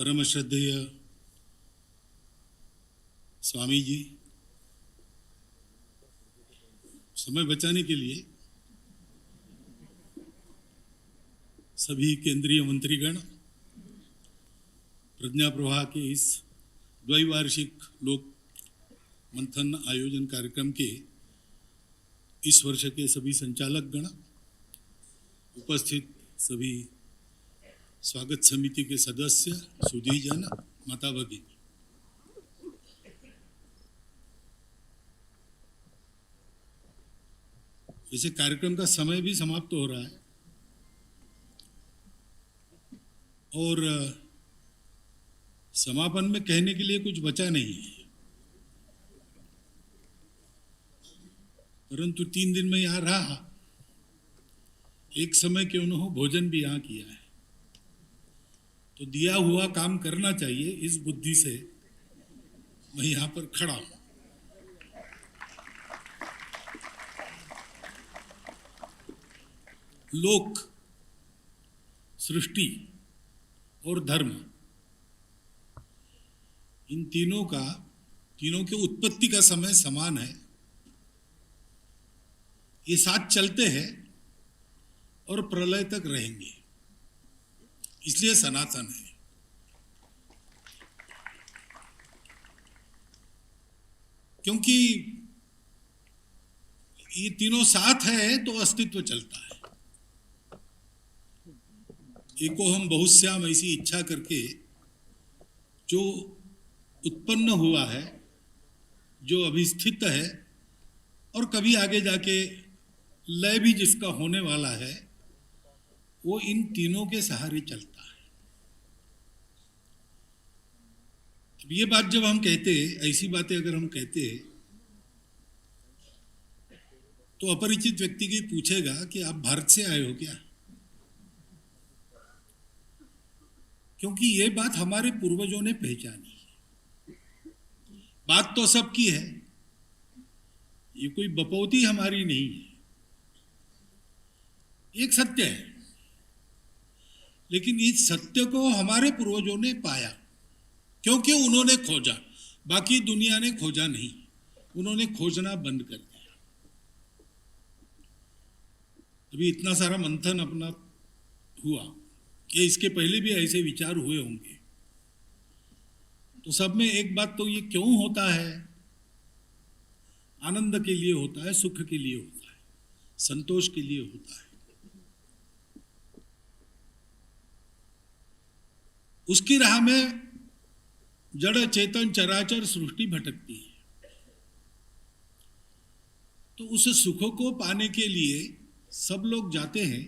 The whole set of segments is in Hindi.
परम श्रद्धेय स्वामी जी, समय बचाने के लिए सभी केंद्रीय मंत्रीगण प्रज्ञा प्रवाह के इस द्वैवार्षिक लोक मंथन आयोजन कार्यक्रम के इस वर्ष के सभी संचालक गण, उपस्थित सभी स्वागत समिति के सदस्य, सुधीजन, माता भगिनी, जैसे कार्यक्रम का समय भी समाप्त हो रहा है और समापन में कहने के लिए कुछ बचा नहीं है, परंतु 3 दिन में यहाँ रहा, एक समय क्यों न हो भोजन भी यहाँ किया है, तो दिया हुआ काम करना चाहिए। इस बुद्धि से मैं यहाँ पर खड़ा हूँ। लोक, सृष्टि और धर्म, इन तीनों के उत्पत्ति का समय समान है। ये साथ चलते हैं और प्रलय तक रहेंगे, इसलिए सनातन है। क्योंकि ये तीनों साथ है तो अस्तित्व चलता है। एको हम बहुश्याम ऐसी इच्छा करके जो उत्पन्न हुआ है, जो अभी स्थित है और कभी आगे जाके लय भी जिसका होने वाला है, वो इन तीनों के सहारे चलता है। अब ये बात जब हम कहते, ऐसी बातें अगर हम कहते, तो अपरिचित व्यक्ति की पूछेगा कि आप भारत से आए हो क्या? क्योंकि ये बात हमारे पूर्वजों ने पहचानी है। बात तो सबकी है, ये कोई बपौती हमारी नहीं है, एक सत्य है। लेकिन इस सत्य को हमारे पूर्वजों ने पाया, क्योंकि उन्होंने खोजा, बाकी दुनिया ने खोजा नहीं, उन्होंने खोजना बंद कर दिया। अभी इतना सारा मंथन अपना हुआ कि इसके पहले भी ऐसे विचार हुए होंगे, तो सब में एक बात तो ये क्यों होता है? आनंद के लिए होता है, सुख के लिए होता है, संतोष के लिए होता है। उसकी राह में जड़ चेतन चराचर सृष्टि भटकती है। तो उस सुख को पाने के लिए सब लोग जाते हैं।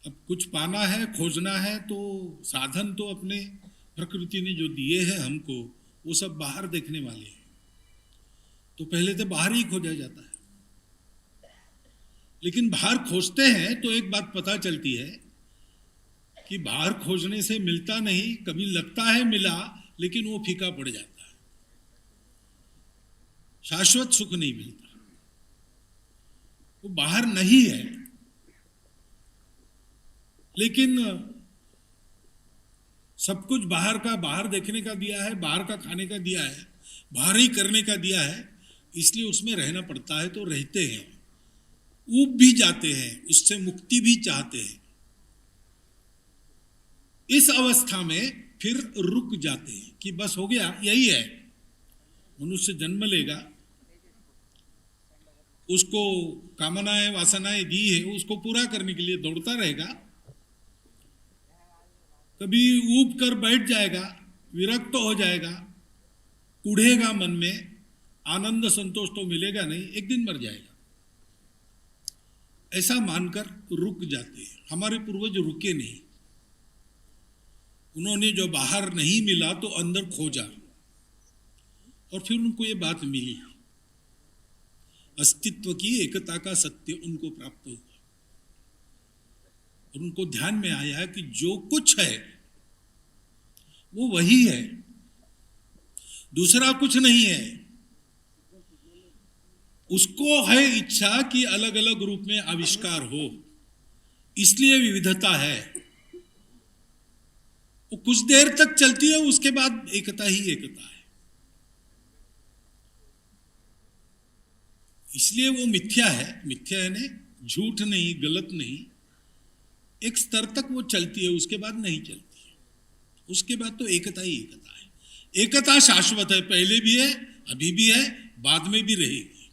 अब कुछ पाना है, खोजना है, तो साधन तो अपने प्रकृति ने जो दिए हैं हमको, वो सब बाहर देखने वाले हैं। तो पहले तो बाहर ही खोजा जाता है। लेकिन बाहर खोजते हैं तो एक बात पता चलती है कि बाहर खोजने से मिलता नहीं, कभी लगता है मिला, लेकिन वो फीका पड़ जाता है। शाश्वत सुख नहीं मिलता, वो बाहर नहीं है। लेकिन सब कुछ बाहर का, बाहर देखने का दिया है, बाहर का खाने का दिया है, बाहर ही करने का दिया है, इसलिए उसमें रहना पड़ता है। तो रहते हैं, ऊब भी जाते हैं, उससे मुक्ति भी चाहते हैं। इस अवस्था में फिर रुक जाते हैं कि बस हो गया, यही है। मनुष्य जन्म लेगा, उसको कामनाएं वासनाएं दी है, उसको पूरा करने के लिए दौड़ता रहेगा। कभी ऊब कर बैठ जाएगा, विरक्त हो जाएगा, उड़ेगा मन में, आनंद संतोष तो मिलेगा नहीं, एक दिन मर जाएगा। ऐसा मानकर रुक जाते हैं। हमारे पूर्वज रुके नहीं, उन्होंने जो बाहर नहीं मिला तो अंदर खोजा, और फिर उनको ये बात मिली, अस्तित्व की एकता का सत्य उनको प्राप्त हुआ। और उनको ध्यान में आया कि जो कुछ है वो वही है, दूसरा कुछ नहीं है। उसको है इच्छा कि अलग अलग रूप में आविष्कार हो, इसलिए विविधता है। वो कुछ देर तक चलती है, उसके बाद एकता ही एकता है। इसलिए वो मिथ्या है। मिथ्या है ने झूठ नहीं, गलत नहीं, एक स्तर तक वो चलती है, उसके बाद नहीं चलती है। उसके बाद तो एकता ही एकता है। एकता शाश्वत है, पहले भी है, अभी भी है, बाद में भी रहेगी।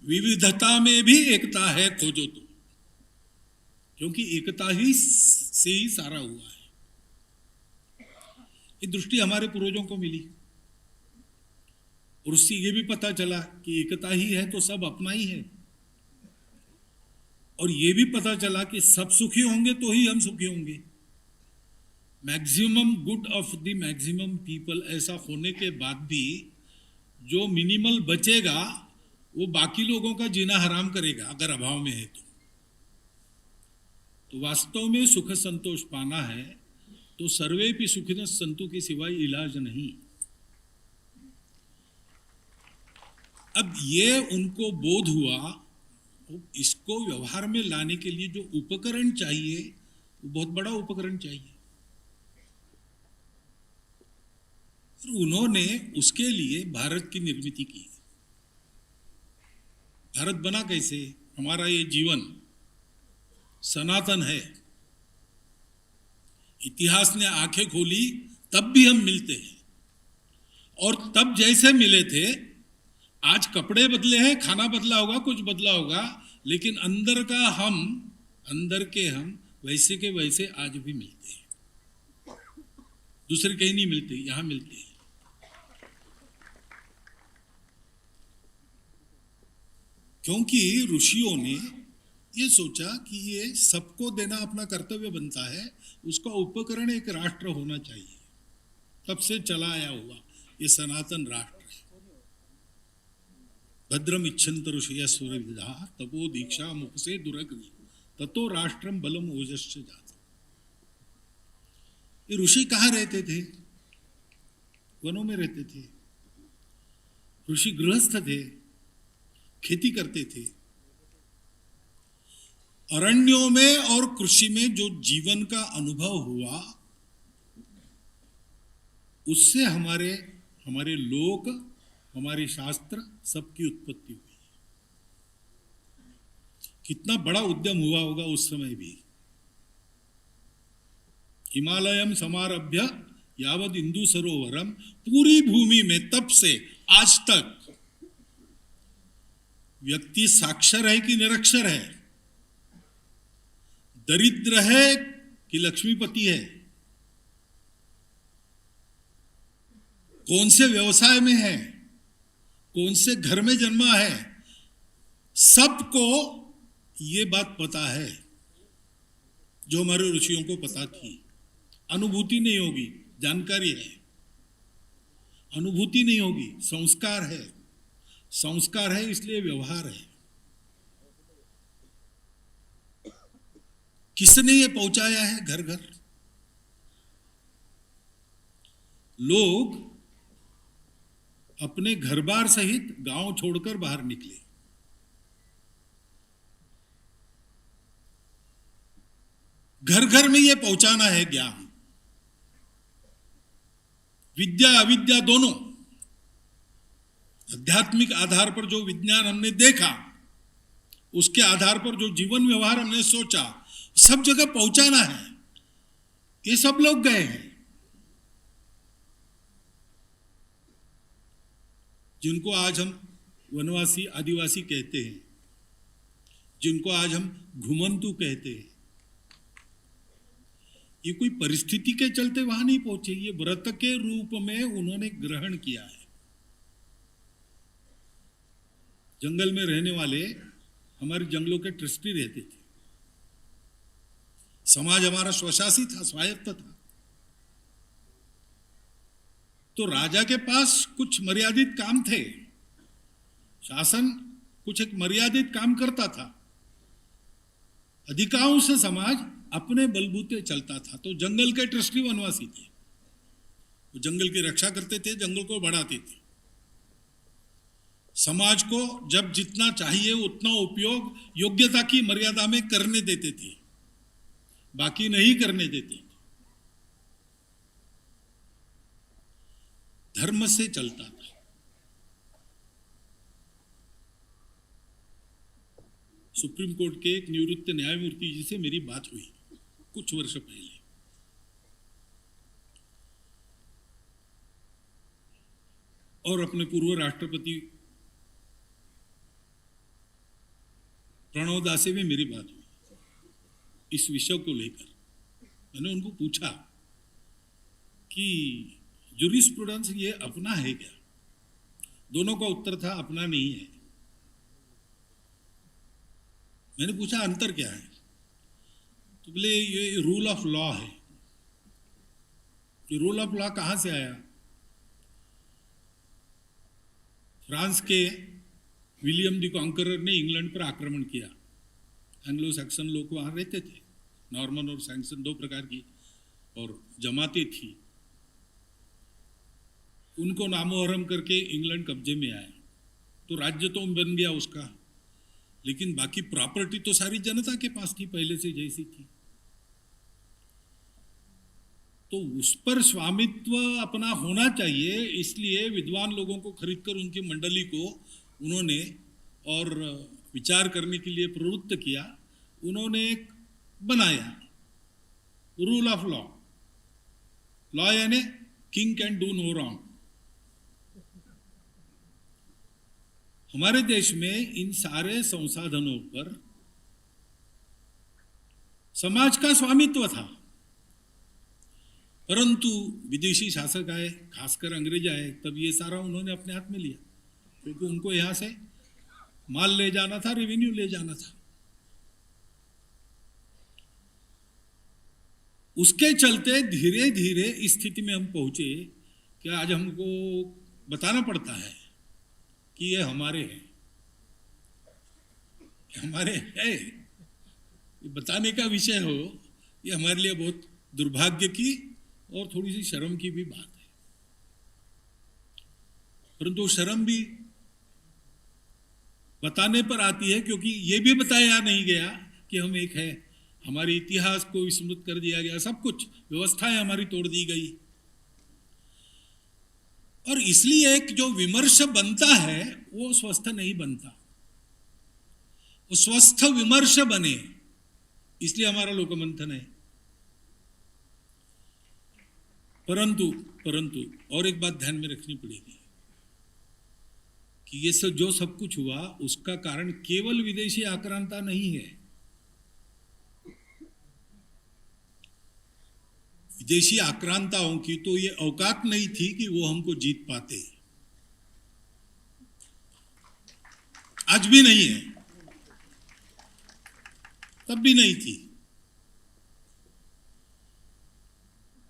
विविधता में भी एकता है, खोजो तो, क्योंकि एकता ही से ही सारा हुआ है। ये दृष्टि हमारे पूर्वजों को मिली, और उससे ये भी पता चला कि एकता ही है तो सब अपना ही है। और ये भी पता चला कि सब सुखी होंगे तो ही हम सुखी होंगे। Maximum good of the maximum people, ऐसा होने के बाद भी जो मिनिमल बचेगा वो बाकी लोगों का जीना हराम करेगा, अगर अभाव में है तो वास्तव में सुख संतोष पाना है तो सर्वे भी सुखिनः सन्तु के सिवाय इलाज नहीं। अब ये उनको बोध हुआ, इसको व्यवहार में लाने के लिए जो उपकरण चाहिए वो बहुत बड़ा उपकरण चाहिए। उन्होंने उसके लिए भारत की निर्मित की। भारत बना कैसे? हमारा ये जीवन सनातन है, इतिहास ने आंखें खोली तब भी हम मिलते हैं, और तब जैसे मिले थे, आज कपड़े बदले हैं, खाना बदला होगा, कुछ बदला होगा, लेकिन अंदर का हम, अंदर के हम वैसे के वैसे आज भी मिलते हैं। दूसरे कहीं नहीं मिलते, यहां मिलते हैं। क्योंकि ऋषियों ने ये सोचा कि ये सबको देना अपना कर्तव्य बनता है, उसका उपकरण एक राष्ट्र होना चाहिए। तब से चला आया हुआ ये सनातन राष्ट्र है। भद्रम इच्छन्त ऋषयः सुरविदः तपो दीक्षा मुख से दुरग्नि ततो राष्ट्रम बलम ओजश्च जात। ये ऋषि कहाँ रहते थे? वनों में रहते थे। ऋषि गृहस्थ थे, खेती करते थे। अरण्यों में और कृषि में जो जीवन का अनुभव हुआ, उससे हमारे लोक, हमारे शास्त्र सबकी उत्पत्ति हुई। कितना बड़ा उद्यम हुआ होगा उस समय भी। हिमालयम समारभ्य यावद इंदु सरोवरम, पूरी भूमि में तब से आज तक व्यक्ति साक्षर है कि निरक्षर है, दरिद्र है कि लक्ष्मीपति है, कौन से व्यवसाय में है, कौन से घर में जन्मा है, सबको ये बात पता है जो हमारे ऋषियों को पता थी। अनुभूति नहीं होगी, जानकारी है। अनुभूति नहीं होगी, संस्कार है। संस्कार है इसलिए व्यवहार है। किसने ये पहुंचाया है घर घर? लोग अपने घर बार सहित गांव छोड़कर बाहर निकले। घर घर में ये पहुंचाना है ज्ञान। विद्या अविद्या दोनों, आध्यात्मिक आधार पर जो विज्ञान हमने देखा, उसके आधार पर जो जीवन व्यवहार हमने सोचा, सब जगह पहुंचाना है। ये सब लोग गए हैं। जिनको आज हम वनवासी आदिवासी कहते हैं, जिनको आज हम घुमंतु कहते हैं, ये कोई परिस्थिति के चलते वहां नहीं पहुंचे। ये व्रत के रूप में उन्होंने ग्रहण किया है। जंगल में रहने वाले हमारे जंगलों के ट्रस्टी रहते थे। समाज हमारा स्वशासी था, स्वायत्त था। तो राजा के पास कुछ मर्यादित काम थे, शासन कुछ एक मर्यादित काम करता था। अधिकांश समाज अपने बलबूते चलता था। तो जंगल के ट्रस्टी वनवासी थे, वो जंगल की रक्षा करते थे, जंगल को बढ़ाते थे। समाज को जब जितना चाहिए उतना उपयोग योग्यता की मर्यादा में करने देते थे, बाकी नहीं करने देते थे। धर्म से चलता था। सुप्रीम कोर्ट के एक निवृत्त न्यायमूर्ति जी से मेरी बात हुई कुछ वर्ष पहले। और अपने पूर्व राष्ट्रपति प्रणव दा से भी मेरी बात हुई इस विषय को लेकर। मैंने उनको पूछा कि जूरिस्प्रूडेंस ये अपना है क्या? दोनों का उत्तर था अपना नहीं है। मैंने पूछा अंतर क्या है? तो बोले ये रूल ऑफ लॉ है। ये रूल ऑफ लॉ कहां से आया? फ्रांस के विलियम द कॉन्करर ने इंग्लैंड पर आक्रमण किया। एंग्लो सैक्सन लोग वहां रहते थे, नॉर्मन और सैक्सन दो प्रकार की और जमातें थी। उनको नामोहरम करके इंग्लैंड कब्जे में आया, तो राज्य तो बन गया उसका, लेकिन बाकी प्रॉपर्टी तो सारी जनता के पास थी, पहले से जैसी थी। तो उस पर स्वामित्व अपना होना चाहिए, इसलिए विद्वान लोगों को खरीदकर उनकी मंडली को उन्होंने और विचार करने के लिए प्रवृत्त किया। उन्होंने एक बनाया रूल ऑफ लॉ। लॉ यानी king can do no wrong. हमारे देश में इन सारे संसाधनों पर समाज का स्वामित्व था, परंतु विदेशी शासक आए, खासकर अंग्रेज आए, तब ये सारा उन्होंने अपने हाथ में लिया, क्योंकि उनको यहां से माल ले जाना था, रेवेन्यू ले जाना था। उसके चलते धीरे धीरे इस स्थिति में हम पहुंचे कि आज हमको बताना पड़ता है कि ये हमारे हैं, हमारे है। ये बताने का विषय हो, ये हमारे लिए बहुत दुर्भाग्य की और थोड़ी सी शर्म की भी बात है। परंतु शर्म भी बताने पर आती है, क्योंकि ये भी बताया नहीं गया कि हम एक है। हमारे इतिहास को विस्मृत कर दिया गया, सब कुछ व्यवस्थाएं हमारी तोड़ दी गई। और इसलिए एक जो विमर्श बनता है वो स्वस्थ नहीं बनता, वो स्वस्थ विमर्श बने, इसलिए हमारा लोकमंथन है। परंतु और एक बात ध्यान में रखनी पड़ेगी कि ये सब कुछ हुआ, उसका कारण केवल विदेशी आक्रांता नहीं है। विदेशी आक्रांताओं की तो ये औकात नहीं थी कि वो हमको जीत पाते, आज भी नहीं है, तब भी नहीं थी।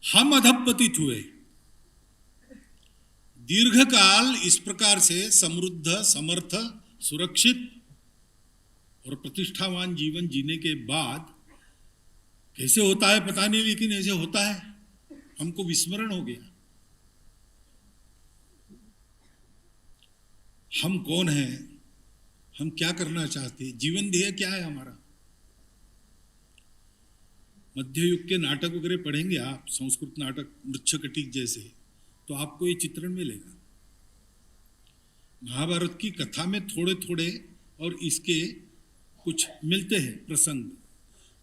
हम अधपतित हुए। दीर्घकाल इस प्रकार से समृद्ध, समर्थ, सुरक्षित और प्रतिष्ठावान जीवन जीने के बाद कैसे होता है पता नहीं, लेकिन ऐसे होता है, हमको विस्मरण हो गया। हम कौन हैं, हम क्या करना चाहते हैं, जीवन ध्येय क्या है हमारा। मध्य युग के नाटक वगैरह पढ़ेंगे आप, संस्कृत नाटक मृच्छकटिक जैसे, तो आपको ये चित्रण मिलेगा। महाभारत की कथा में थोड़े थोड़े और इसके कुछ मिलते हैं प्रसंग,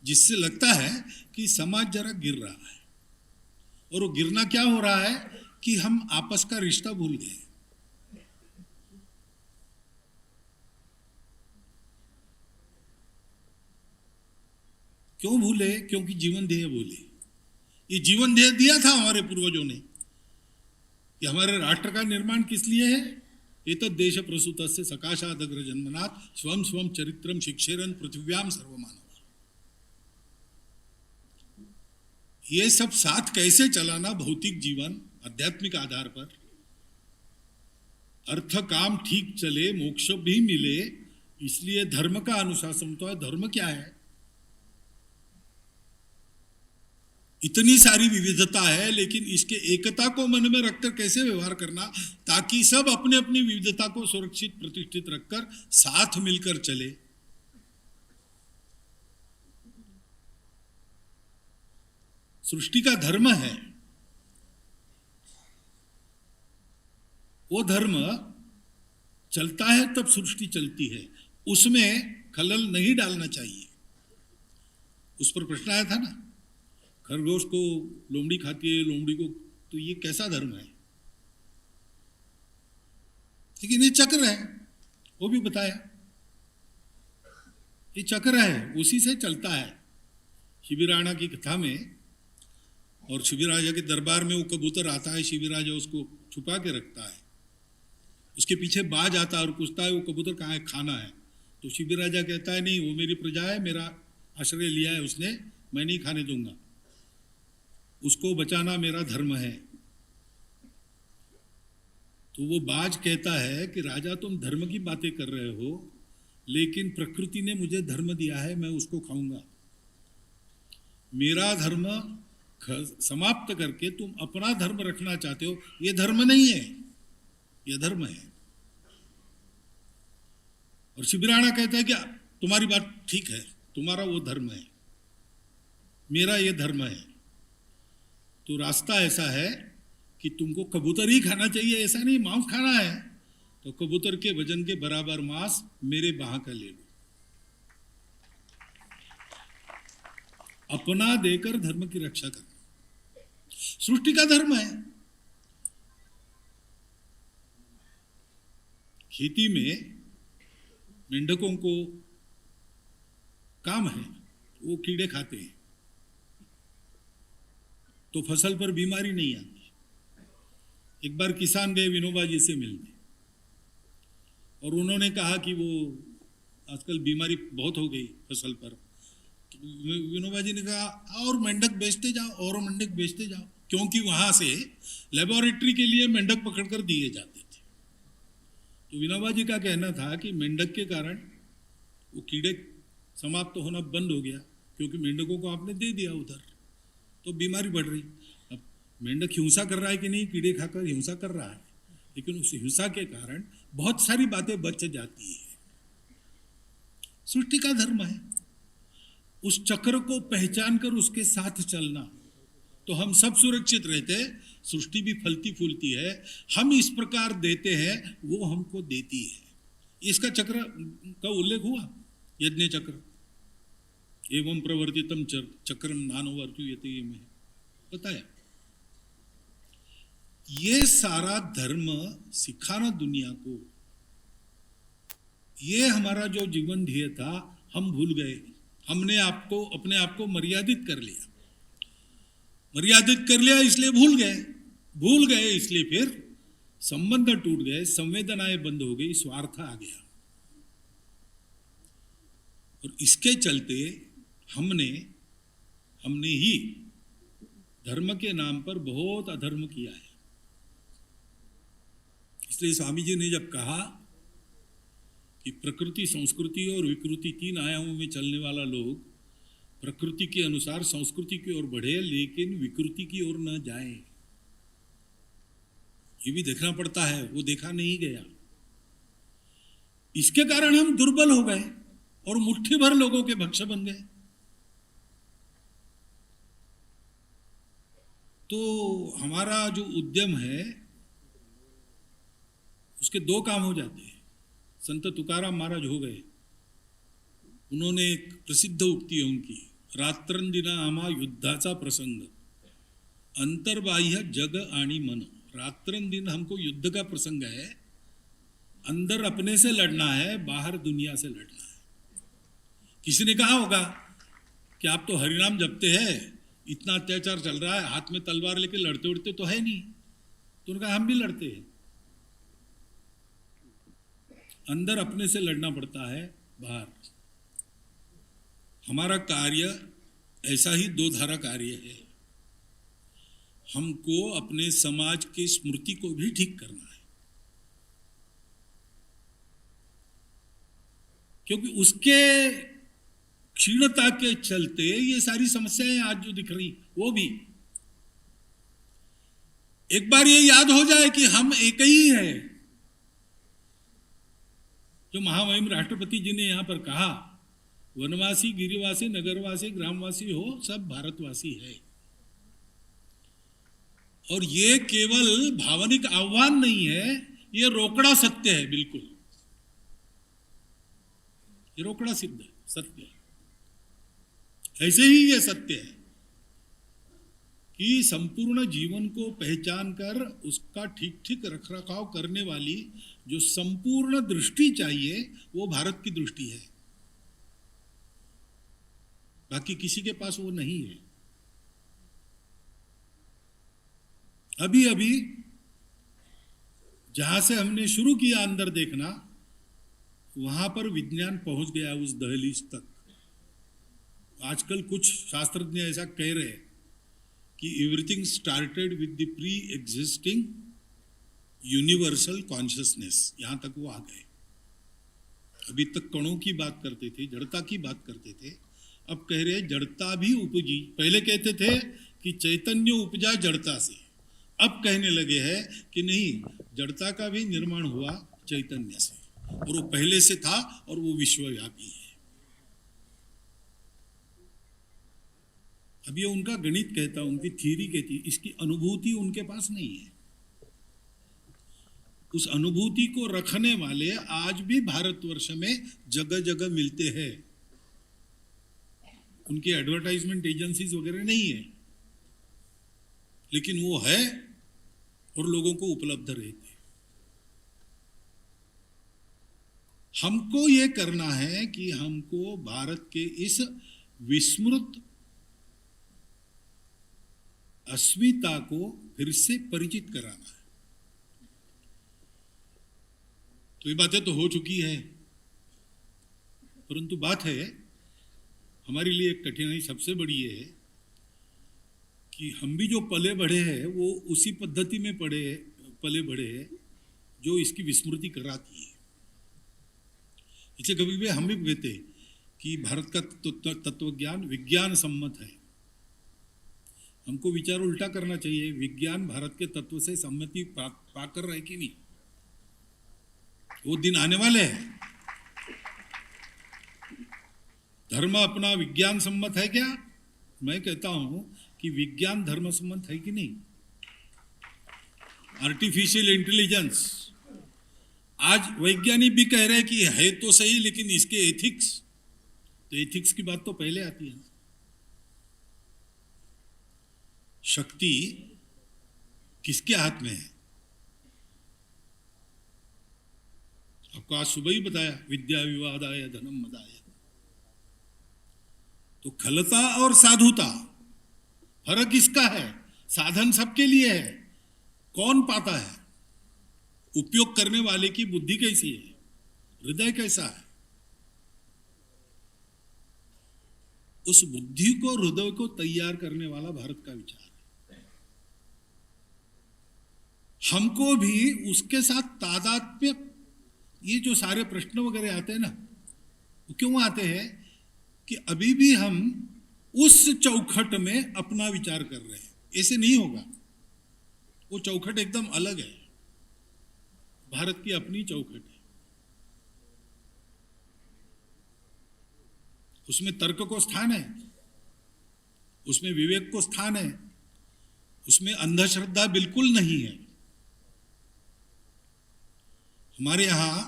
जिससे लगता है कि समाज जरा गिर रहा है। और वो गिरना क्या हो रहा है कि हम आपस का रिश्ता भूल गए। क्यों भूले? क्योंकि जीवन ध्येय भूले। ये जीवन ध्येय दिया था हमारे पूर्वजों ने कि हमारे राष्ट्र का निर्माण किस लिए है। एतद् देश प्रसूतस्य सकाशादग्र जन्मनात् स्वम स्वम चरित्रम शिक्षेरन पृथिव्याम सर्वमानव। ये सब साथ कैसे चलाना, भौतिक जीवन आध्यात्मिक आधार पर, अर्थ काम ठीक चले, मोक्ष भी मिले, इसलिए धर्म का अनुशासन तो है। धर्म क्या है? इतनी सारी विविधता है, लेकिन इसके एकता को मन में रखकर कैसे व्यवहार करना, ताकि सब अपने अपनी विविधता को सुरक्षित प्रतिष्ठित रखकर साथ मिलकर चले। सृष्टि का धर्म है। वो धर्म चलता है तब सृष्टि चलती है, उसमें खलल नहीं डालना चाहिए। उस पर प्रश्न आया था ना, खरगोश को लोमड़ी खाती है, लोमड़ी को, तो ये कैसा धर्म है? लेकिन ये चक्र है, वो भी बताया, ये चक्र है, उसी से चलता है। शिबिराणा की कथा में, और शिबिराजा के दरबार में वो कबूतर आता है, शिबिराजा उसको छुपा के रखता है, उसके पीछे बाज आता है और पूछता है वो कबूतर कहाँ है, खाना है। तो शिबिराजा कहता है नहीं, वो मेरी प्रजा है, मेरा आश्रय लिया है उसने, मैं नहीं खाने दूंगा, उसको बचाना मेरा धर्म है। तो वो बाज कहता है कि राजा तुम धर्म की बातें कर रहे हो, लेकिन प्रकृति ने मुझे धर्म दिया है, मैं उसको खाऊंगा। मेरा धर्म समाप्त करके तुम अपना धर्म रखना चाहते हो, ये धर्म नहीं है, ये धर्म है। और शिबिराणा कहता है कि तुम्हारी बात ठीक है, तुम्हारा वो धर्म है, मेरा ये धर्म है। तो रास्ता ऐसा है कि तुमको कबूतर ही खाना चाहिए, ऐसा नहीं मांस खाना है, तो कबूतर के वजन के बराबर मांस मेरे वहां का ले लो। अपना देकर धर्म की रक्षा करना सृष्टि का धर्म है। खेती में मेंढकों को काम है, वो कीड़े खाते हैं, तो फसल पर बीमारी नहीं आती। एक बार किसान गए विनोबा जी से मिलने, और उन्होंने कहा कि वो आजकल बीमारी बहुत हो गई फसल पर। तो विनोबा जी ने कहा और मेंढक बेचते जाओ, और मेंढक बेचते जाओ, क्योंकि वहां से लेबोरेटरी के लिए मेंढक पकड़कर दिए जाते थे। तो विनोबा जी का कहना था कि मेंढक के कारण वो कीड़े समाप्त होना बंद हो गया, क्योंकि मेंढकों को आपने दे दिया उधर, तो बीमारी बढ़ रही। अब मेंढक हिंसा कर रहा है कि नहीं, कीड़े खाकर हिंसा कर रहा है, लेकिन उस हिंसा के कारण बहुत सारी बातें बच जाती है। सृष्टि का धर्म है, उस चक्र को पहचान कर उसके साथ चलना, तो हम सब सुरक्षित रहते हैं, सृष्टि भी फलती फूलती है। हम इस प्रकार देते हैं, वो हमको देती है। इसका चक्र का उल्लेख हुआ यज्ञ चक्र, एवं प्रवर्तितम चक्रम नानुवर्तयते में बताया। ये सारा धर्म सिखाना दुनिया को, ये हमारा जो जीवन ध्येय था हम भूल गए। हमने अपने आप को मर्यादित कर लिया, इसलिए भूल गए इसलिए फिर संबंध टूट गए, संवेदनाएं बंद हो गई, स्वार्थ आ गया। और इसके चलते हमने ही धर्म के नाम पर बहुत अधर्म किया है। इसलिए स्वामी जी ने जब कहा कि प्रकृति, संस्कृति और विकृति, 3 आयामों में चलने वाला लोग प्रकृति के अनुसार संस्कृति की ओर बढ़े, लेकिन विकृति की ओर न जाए, ये भी देखना पड़ता है, वो देखा नहीं गया। इसके कारण हम दुर्बल हो गए और मुट्ठी भर लोगों के भक्ष बन गए। तो हमारा जो उद्यम है उसके 2 काम हो जाते हैं। संत तुकाराम महाराज हो गए, उन्होंने एक प्रसिद्ध उक्ति है उनकी, रात्रंदिना आम्हा युद्धाचा प्रसंग, अंतर्बाह्य जग आणि मन। रात्रंदिन हमको युद्ध का प्रसंग है, अंदर अपने से लड़ना है, बाहर दुनिया से लड़ना है। किसी ने कहा होगा कि आप तो हरिनाम जपते हैं, इतना अत्याचार चल रहा है, हाथ में तलवार लेके लड़ते उड़ते तो है नहीं। तो उन्होंने कहा हम भी लड़ते हैं, अंदर अपने से लड़ना पड़ता है, बाहर। हमारा कार्य ऐसा ही 2 धारा कार्य है। हमको अपने समाज की स्मृति को भी ठीक करना है, क्योंकि उसके क्षीणता के चलते ये सारी समस्याएं आज जो दिख रही, वो भी एक बार ये याद हो जाए कि हम एक ही है। जो महामहिम राष्ट्रपति जी ने यहां पर कहा, वनवासी, गिरिवासी, नगरवासी, ग्रामवासी हो, सब भारतवासी है। और ये केवल भावनिक आह्वान नहीं है, ये रोकड़ा सत्य है, बिल्कुल ये रोकड़ा सिद्ध है, सत्य है। ऐसे ही ये सत्य है कि संपूर्ण जीवन को पहचान कर उसका ठीक ठीक रखरखाव करने वाली जो संपूर्ण दृष्टि चाहिए वो भारत की दृष्टि है, बाकी किसी के पास वो नहीं है। अभी अभी जहां से हमने शुरू किया अंदर देखना, वहां पर विज्ञान पहुंच गया उस दहलीज तक। आजकल कुछ शास्त्रज्ञ ऐसा कह रहे हैं कि everything started with the pre existing universal consciousness, यहां तक वो आ गए। अभी तक कणों की बात करते थे, जड़ता की बात करते थे, अब कह रहे जड़ता भी उपजी। पहले कहते थे कि चैतन्य उपजा जड़ता से, अब कहने लगे हैं कि नहीं, जड़ता का भी निर्माण हुआ चैतन्य से, और वो पहले से था और वो विश्वव्यापी है। अब ये उनका गणित कहता, उनकी थ्योरी कहती, इसकी अनुभूति उनके पास नहीं है। उस अनुभूति को रखने वाले आज भी भारतवर्ष में जगह जगह मिलते हैं। उनकी एडवर्टाइजमेंट एजेंसीज वगैरह नहीं है, लेकिन वो है और लोगों को उपलब्ध रहते। हमको ये करना है कि हमको भारत के इस विस्मृत अस्मिता को फिर से परिचित कराना है। तो ये बातें तो हो चुकी है, परंतु बात है हमारे लिए कठिनाई सबसे बड़ी ये है कि हम भी जो पले बढ़े हैं वो उसी पद्धति में पले बढ़े हैं जो इसकी विस्मृति कराती है। इसलिए कभी भी हम भी कहते कि भारत का तत्वज्ञान विज्ञान सम्मत है। हमको विचार उल्टा करना चाहिए, विज्ञान भारत के तत्व से सम्मति पाकर रहे कि नहीं, वो दिन आने वाले हैं। धर्म अपना विज्ञान सम्मत है क्या? मैं कहता हूं कि विज्ञान धर्म सम्मत है कि नहीं। आर्टिफिशियल इंटेलिजेंस, आज वैज्ञानिक भी कह रहे हैं कि है तो सही, लेकिन इसके एथिक्स, तो एथिक्स की बात तो पहले आती है। शक्ति किसके हाथ में है? आपको आज सुबह ही बताया, विद्या विवादाय धनम मदाय। तो खलता और साधुता, फर्क इसका है। साधन सबके लिए है, कौन पाता है? उपयोग करने वाले की बुद्धि कैसी है, हृदय कैसा है। उस बुद्धि को, हृदय को तैयार करने वाला भारत का विचार है। हमको भी उसके साथ तादात्म्य, ये जो सारे प्रश्न वगैरह आते हैं ना, वो क्यों आते हैं कि अभी भी हम उस चौखट में अपना विचार कर रहे हैं। ऐसे नहीं होगा, वो चौखट एकदम अलग है, भारत की अपनी चौखट है। उसमें तर्क को स्थान है, उसमें विवेक को स्थान है, उसमें अंधश्रद्धा बिल्कुल नहीं है। हमारे यहां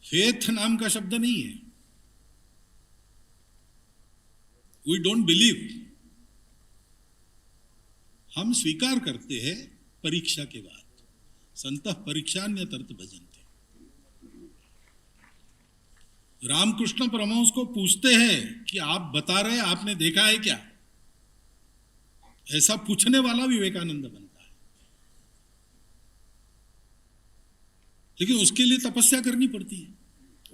फेथ नाम का शब्द नहीं है। वी डोंट बिलीव, हम स्वीकार करते हैं परीक्षा के बाद। संतः परीक्षान्यतर्थ भजन्ते। रामकृष्ण परमहंस को पूछते हैं कि आप बता रहे, आपने देखा है क्या? ऐसा पूछने वाला विवेकानंद बनता है। लेकिन उसके लिए तपस्या करनी पड़ती है,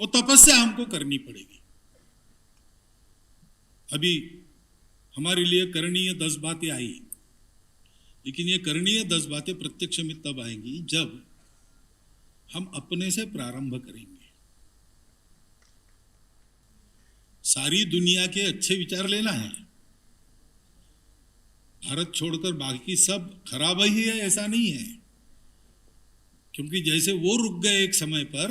वो तपस्या हमको करनी पड़ेगी। अभी हमारे लिए करणीय 10 बातें आई, लेकिन ये करणीय 10 बातें प्रत्यक्ष में तब आएंगी जब हम अपने से प्रारंभ करेंगे। सारी दुनिया के अच्छे विचार लेना है, भारत छोड़कर बाकी सब खराब ही है ऐसा नहीं है। क्योंकि जैसे वो रुक गए एक समय पर,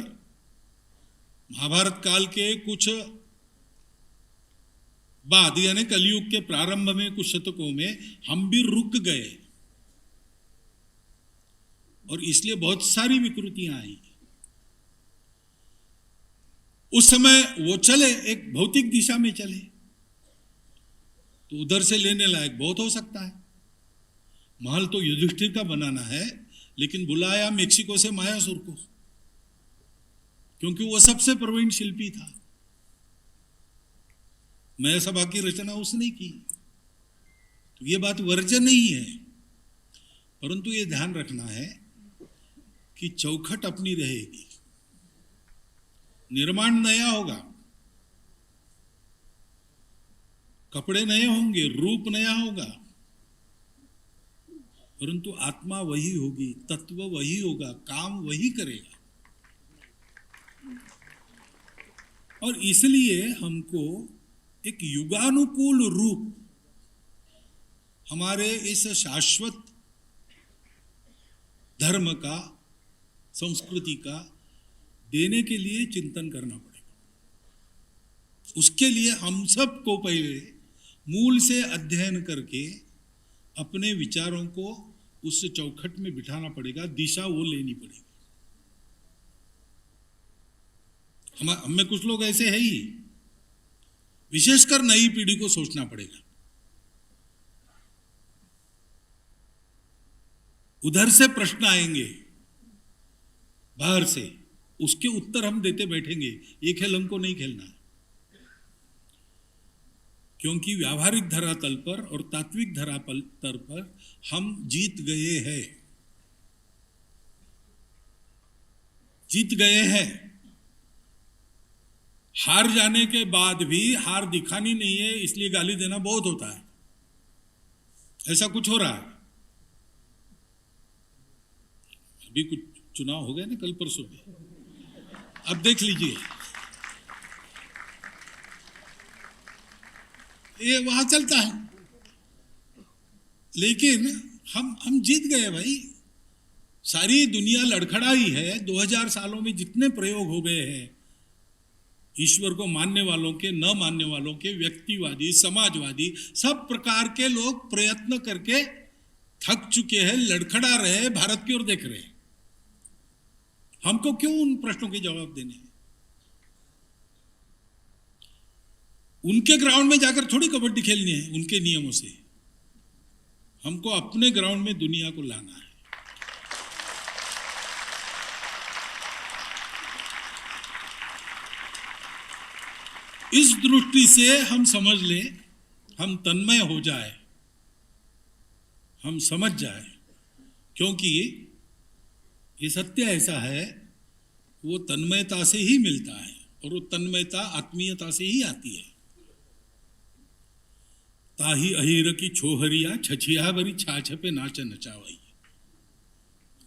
महाभारत काल के कुछ बाद यानी कलयुग के प्रारंभ में कुछ शतकों में हम भी रुक गए और इसलिए बहुत सारी विकृतियां आई। उस समय वो चले, एक भौतिक दिशा में चले, तो उधर से लेने लायक बहुत हो सकता है। महल तो युधिष्ठिर का बनाना है, लेकिन बुलाया मेक्सिको से मायासुर को, क्योंकि वो सबसे प्रवीण शिल्पी था। मया सभा की रचना उसने की, तो ये बात वर्जन नहीं है, परंतु ये ध्यान रखना है कि चौखट अपनी रहेगी, निर्माण नया होगा, कपड़े नए होंगे, रूप नया होगा, परंतु आत्मा वही होगी, तत्व वही होगा, काम वही करेगा। और इसलिए हमको एक युगानुकूल रूप हमारे इस शाश्वत धर्म का, संस्कृति का देने के लिए चिंतन करना पड़ेगा। उसके लिए हम सबको पहले मूल से अध्ययन करके अपने विचारों को उस चौखट में बिठाना पड़ेगा, दिशा वो लेनी पड़ेगी। हम में कुछ लोग ऐसे हैं ही, विशेषकर नई पीढ़ी को सोचना पड़ेगा। उधर से प्रश्न आएंगे, बाहर से, उसके उत्तर हम देते बैठेंगे। ये खेल हमको नहीं खेलना है, क्योंकि व्यावहारिक धरातल पर और तात्विक धरातल पर हम जीत गए हैं, जीत गए हैं। हार जाने के बाद भी हार दिखानी नहीं है, इसलिए गाली देना बहुत होता है। ऐसा कुछ हो रहा है। अभी कुछ चुनाव हो गए ना कल परसों में, अब देख लीजिए, ये वहां चलता है। लेकिन हम जीत गए भाई। सारी दुनिया लड़खड़ाई है। 2000 सालों में जितने प्रयोग हो गए हैं, ईश्वर को मानने वालों के, न मानने वालों के, व्यक्तिवादी, समाजवादी, सब प्रकार के लोग प्रयत्न करके थक चुके हैं, लड़खड़ा रहे हैं, भारत की ओर देख रहे हैं। हमको क्यों उन प्रश्नों के जवाब देने हैं? उनके ग्राउंड में जाकर थोड़ी कबड्डी खेलनी है उनके नियमों से। हमको अपने ग्राउंड में दुनिया को लाना है। इस दृष्टि से हम समझ लें, हम तन्मय हो जाए, हम समझ जाए, क्योंकि ये सत्य ऐसा है, वो तन्मयता से ही मिलता है, और वो तन्मयता आत्मीयता से ही आती है। ताही अहीर की छोहरिया छछिया भरी छाछ पे नाच नचावाई,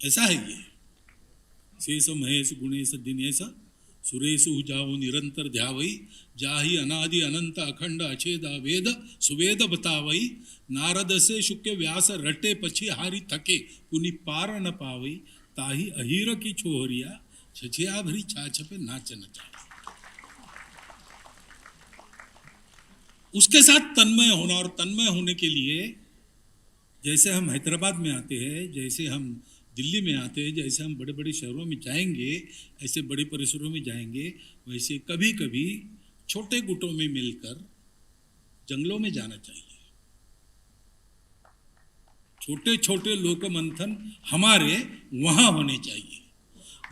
ऐसा है ये। शेष महेश गुणेश दिनेश सुरेश जाओ निरंतर ध्यावई, जाहि अनादि अनंत अखंड अछेदा वेद सुवेद बतावई, नारद से शुक्र व्यास रटे पछी हारी थके पुनि पार न पावई, ताही अहीर की छोहरिया छछिया भरी छाछ पे नाच नचावाई। उसके साथ तन्मय होना, और तन्मय होने के लिए जैसे हम हैदराबाद में आते हैं, जैसे हम दिल्ली में आते हैं, जैसे हम बड़े बड़े शहरों में जाएंगे, ऐसे बड़े परिसरों में जाएंगे, वैसे कभी कभी छोटे गुटों में मिलकर जंगलों में जाना चाहिए। छोटे छोटे लोक मंथन हमारे वहां होने चाहिए।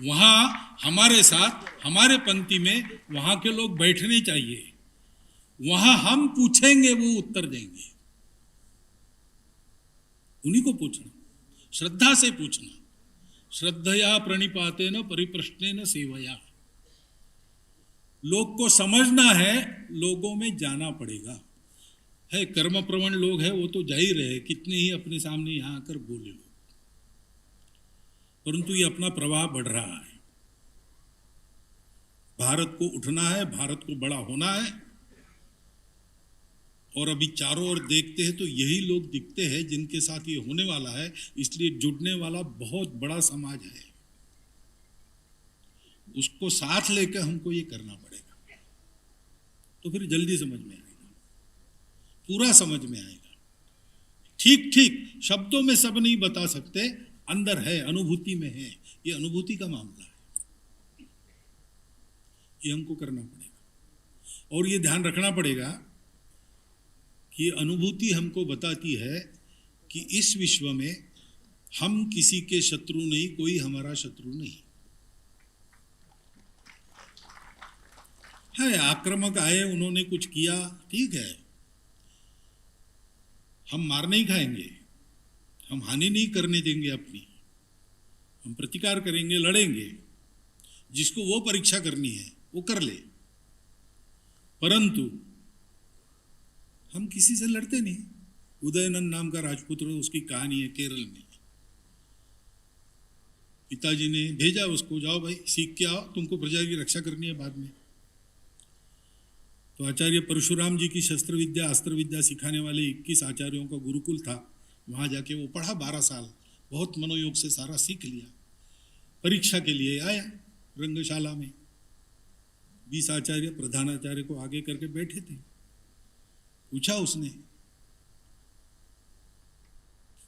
वहां हमारे साथ, हमारे पंक्ति में वहां के लोग बैठने चाहिए। वहां हम पूछेंगे, वो उत्तर देंगे। उन्हीं को पूछना, श्रद्धा से पूछना। श्रद्धया प्रणिपातेन परिप्रश्नेन सेवया। लोग को समझना है, लोगों में जाना पड़ेगा। है कर्म प्रवण लोग हैं, वो तो जा ही रहे, कितने ही अपने सामने यहां आकर बोले लोग, परंतु ये अपना प्रवाह बढ़ रहा है। भारत को उठना है, भारत को बड़ा होना है। और अभी चारों ओर देखते हैं तो यही लोग दिखते हैं जिनके साथ ये होने वाला है। इसलिए जुड़ने वाला बहुत बड़ा समाज है, उसको साथ लेकर हमको ये करना पड़ेगा, तो फिर जल्दी समझ में आएगा, पूरा समझ में आएगा। ठीक ठीक शब्दों में सब नहीं बता सकते, अंदर है, अनुभूति में है। ये अनुभूति का मामला है, ये हमको करना पड़ेगा। और ये ध्यान रखना पड़ेगा कि अनुभूति हमको बताती है कि इस विश्व में हम किसी के शत्रु नहीं, कोई हमारा शत्रु नहीं है। आक्रामक आए, उन्होंने कुछ किया, ठीक है, हम मार नहीं खाएंगे, हम हानि नहीं करने देंगे अपनी, हम प्रतिकार करेंगे, लड़ेंगे। जिसको वो परीक्षा करनी है वो कर ले, परंतु हम किसी से लड़ते नहीं। उदयनंद नाम का राजपुत्र, उसकी कहानी है केरल में। पिताजी ने भेजा उसको, जाओ भाई सीख के आओ, तुमको प्रजा की रक्षा करनी है बाद में। तो आचार्य परशुराम जी की शस्त्र विद्या अस्त्र विद्या सिखाने वाले 21 आचार्यों का गुरुकुल था। वहाँ जाके वो पढ़ा 12 साल, बहुत मनोयोग से सारा सीख लिया। परीक्षा के लिए आया रंगशाला में, 20 आचार्य प्रधान आचार्य को आगे करके बैठे थे। पूछा उसने,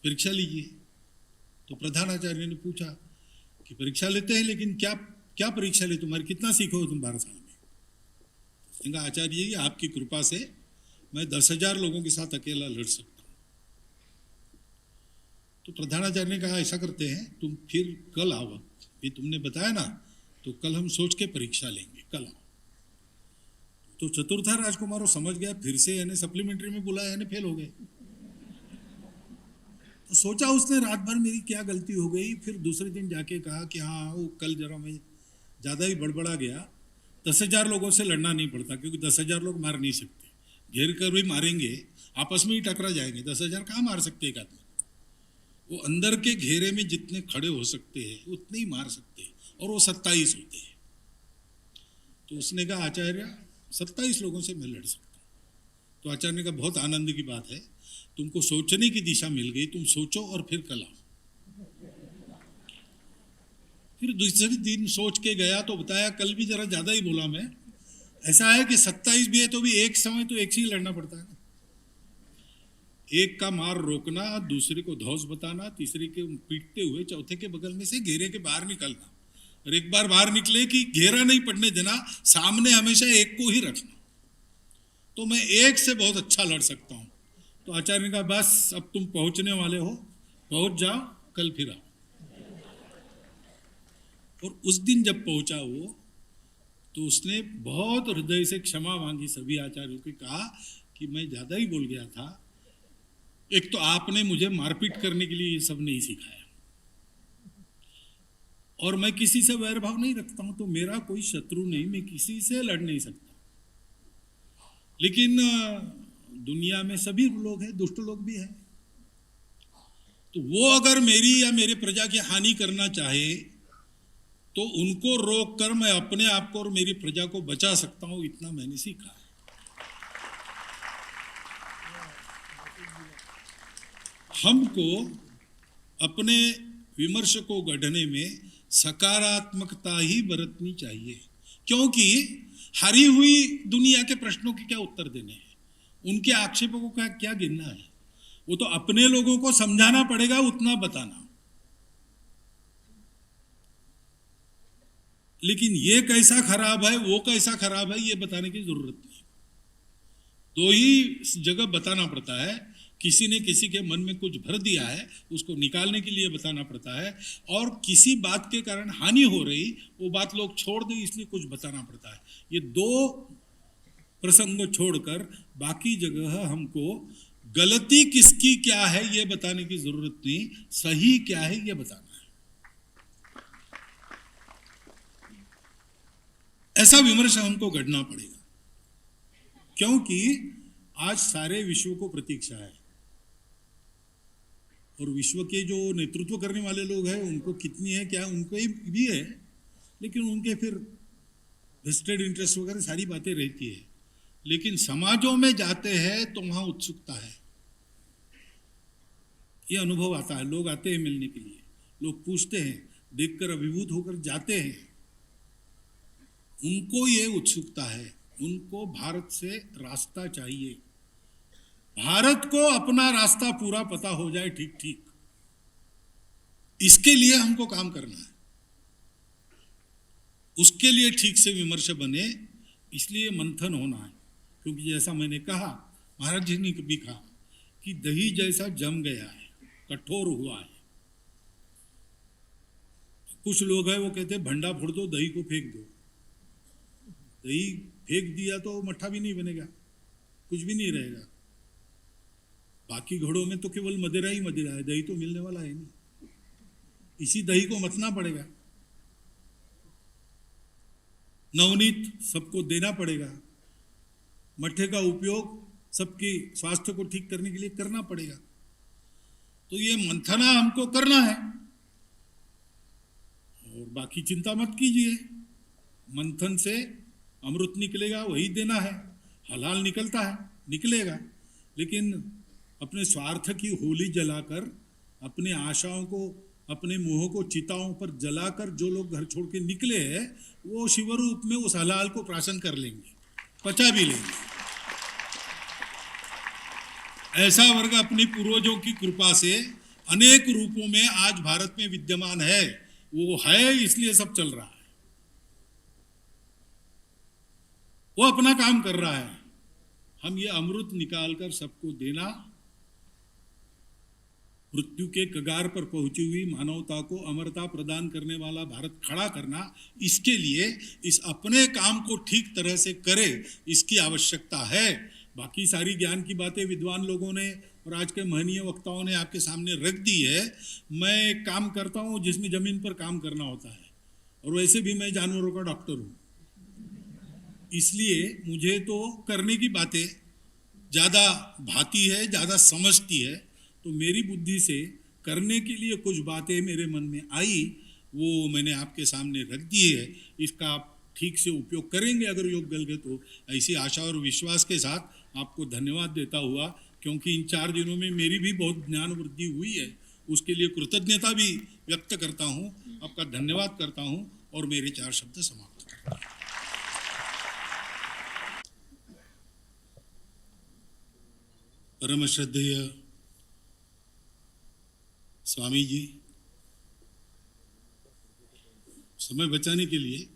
परीक्षा लीजिए। तो प्रधान आचार्य ने पूछा कि परीक्षा लेते हैं, लेकिन क्या क्या परीक्षा ले, तुम्हारी कितना सीखो हो तुम 12 साल में? आचार्य जी, आपकी कृपा से मैं 10,000 लोगों के साथ अकेला लड़ सकता हूं। तो प्रधानाचार्य ने कहा, ऐसा करते हैं, तुम फिर कल आओ, ये तुमने बताया ना, तो कल हम सोच के परीक्षा लेंगे, कल आओ। तो चतुर्था राजकुमारों समझ गया, फिर से यानी सप्लीमेंट्री में बुलाया, यानी फेल हो गए। तो सोचा उसने रात भर मेरी क्या गलती हो गई। फिर दूसरे दिन जाके कहा कि हाँ, वो कल जरा मैं ज़्यादा ही बड़बड़ा गया, 10,000 लोगों से लड़ना नहीं पड़ता, क्योंकि 10,000 लोग मार नहीं सकते, घेर कर भी मारेंगे आपस में ही टकरा जाएंगे। 10,000 कहाँ मार सकते एक आदमी? वो अंदर के घेरे में जितने खड़े हो सकते हैं उतने ही मार सकते हैं, और वो 27 होते हैं। तो उसने कहा, आचार्य 27 लोगों से मैं लड़ सकता हूँ। तो आचार्य ने कहा, बहुत आनंद की बात है, तुमको सोचने की दिशा मिल गई, तुम सोचो और फिर कल आओ। फिर दूसरे दिन सोच के गया तो बताया, कल भी जरा ज्यादा ही बोला मैं। ऐसा है कि 27 भी है तो भी एक समय तो एक से ही लड़ना पड़ता है ना। एक का मार रोकना, दूसरे को धौस बताना, तीसरे के पीटते हुए चौथे के बगल में से घेरे के बाहर निकलना, और एक बार बाहर निकले कि घेरा नहीं पड़ने देना, सामने हमेशा एक को ही रखना। तो मैं एक से बहुत अच्छा लड़ सकता हूं। तो आचार्य ने कहा, बस अब तुम पहुंचने वाले हो, पहुंच जाओ, कल फिर आओ। और उस दिन जब पहुंचा वो, तो उसने बहुत हृदय से क्षमा मांगी सभी आचार्यों की, कहा कि मैं ज्यादा ही बोल गया था, एक तो आपने मुझे मारपीट करने के लिए ये सब नहीं सिखाया, और मैं किसी से वैरभाव नहीं रखता हूं, तो मेरा कोई शत्रु नहीं, मैं किसी से लड़ नहीं सकता। लेकिन दुनिया में सभी लोग हैं, दुष्ट लोग भी हैं, तो वो अगर मेरी या मेरे प्रजा की हानि करना चाहे तो उनको रोक कर मैं अपने आप को और मेरी प्रजा को बचा सकता हूं, इतना मैंने सीखा है। हमको अपने विमर्श को गढ़ने में सकारात्मकता ही बरतनी चाहिए, क्योंकि हारी हुई दुनिया के प्रश्नों के क्या उत्तर देने हैं, उनके आक्षेपों को क्या गिनना है? वो तो अपने लोगों को समझाना पड़ेगा, उतना बताना। लेकिन ये कैसा खराब है, वो कैसा खराब है, ये बताने की जरूरत नहीं। दो ही जगह बताना पड़ता है, किसी ने किसी के मन में कुछ भर दिया है, उसको निकालने के लिए बताना पड़ता है, और किसी बात के कारण हानि हो रही, वो बात लोग छोड़ दे इसलिए कुछ बताना पड़ता है। ये दो प्रसंग छोड़कर बाकी जगह हमको गलती किसकी क्या है ये बताने की जरूरत नहीं, सही क्या है ये बताना है। ऐसा विमर्श हमको गढ़ना पड़ेगा, क्योंकि आज सारे विश्व को प्रतीक्षा है, और विश्व के जो नेतृत्व करने वाले लोग हैं उनको कितनी है क्या, उनको भी है, लेकिन उनके फिर वेस्टेड इंटरेस्ट वगैरह सारी बातें रहती है। लेकिन समाजों में जाते हैं तो वहां उत्सुकता है, ये अनुभव आता है। लोग आते हैं मिलने के लिए, लोग पूछते हैं, देखकर अभिभूत होकर जाते हैं, उनको ये उत्सुकता है, उनको भारत से रास्ता चाहिए, भारत को अपना रास्ता पूरा पता हो जाए ठीक ठीक। इसके लिए हमको काम करना है, उसके लिए ठीक से विमर्श बने, इसलिए मंथन होना है। क्योंकि जैसा मैंने कहा, महाराज जी ने भी कहा कि दही जैसा जम गया है, कठोर हुआ है। कुछ लोग हैं वो कहते हैं भंडा फोड़ दो, दही को फेंक दो। दही फेंक दिया तो मट्ठा भी नहीं बनेगा, कुछ भी नहीं रहेगा। बाकी घड़ों में तो केवल मदिरा ही मदिरा है, दही तो मिलने वाला है नहीं। इसी दही को मथना पड़ेगा, नवनीत सबको देना पड़ेगा, मट्ठे का उपयोग सबके स्वास्थ्य को ठीक करने के लिए करना पड़ेगा। तो ये मंथना हमको करना है, और बाकी चिंता मत कीजिए। मंथन से अमृत निकलेगा, वही देना है। हलाल निकलता है, निकलेगा, लेकिन अपने स्वार्थ की होली जलाकर, अपने आशाओं को, अपने मोह को चिताओं पर जलाकर जो लोग घर छोड़ के निकले हैं, वो शिव रूप में उस हलाल को प्राशन कर लेंगे, पचा भी लेंगे। ऐसा वर्ग अपनी पूर्वजों की कृपा से अनेक रूपों में आज भारत में विद्यमान है। वो है इसलिए सब चल रहा है, वो अपना काम कर रहा है। हम ये अमृत निकालकर सबको देना, मृत्यु के कगार पर पहुंची हुई मानवता को अमरता प्रदान करने वाला भारत खड़ा करना, इसके लिए इस अपने काम को ठीक तरह से करे, इसकी आवश्यकता है। बाकी सारी ज्ञान की बातें विद्वान लोगों ने और आज के महनीय वक्ताओं ने आपके सामने रख दी है। मैं एक काम करता हूं जिसमें जमीन पर काम करना होता है, और वैसे भी मैं जानवरों का डॉक्टर हूं, इसलिए मुझे तो करने की बातें ज़्यादा भाती है, ज़्यादा समझती है। तो मेरी बुद्धि से करने के लिए कुछ बातें मेरे मन में आई, वो मैंने आपके सामने रख दी है। इसका आप ठीक से उपयोग करेंगे अगर योग गलगे तो। ऐसी आशा और विश्वास के साथ आपको धन्यवाद देता हुआ, क्योंकि इन 4 दिनों में मेरी भी बहुत ज्ञान वृद्धि हुई है, उसके लिए कृतज्ञता भी व्यक्त करता हूँ, आपका धन्यवाद करता हूँ और मेरे 4 शब्द समाप्त करता हूँ। परम श्रद्धेय स्वामी जी, समय बचाने के लिए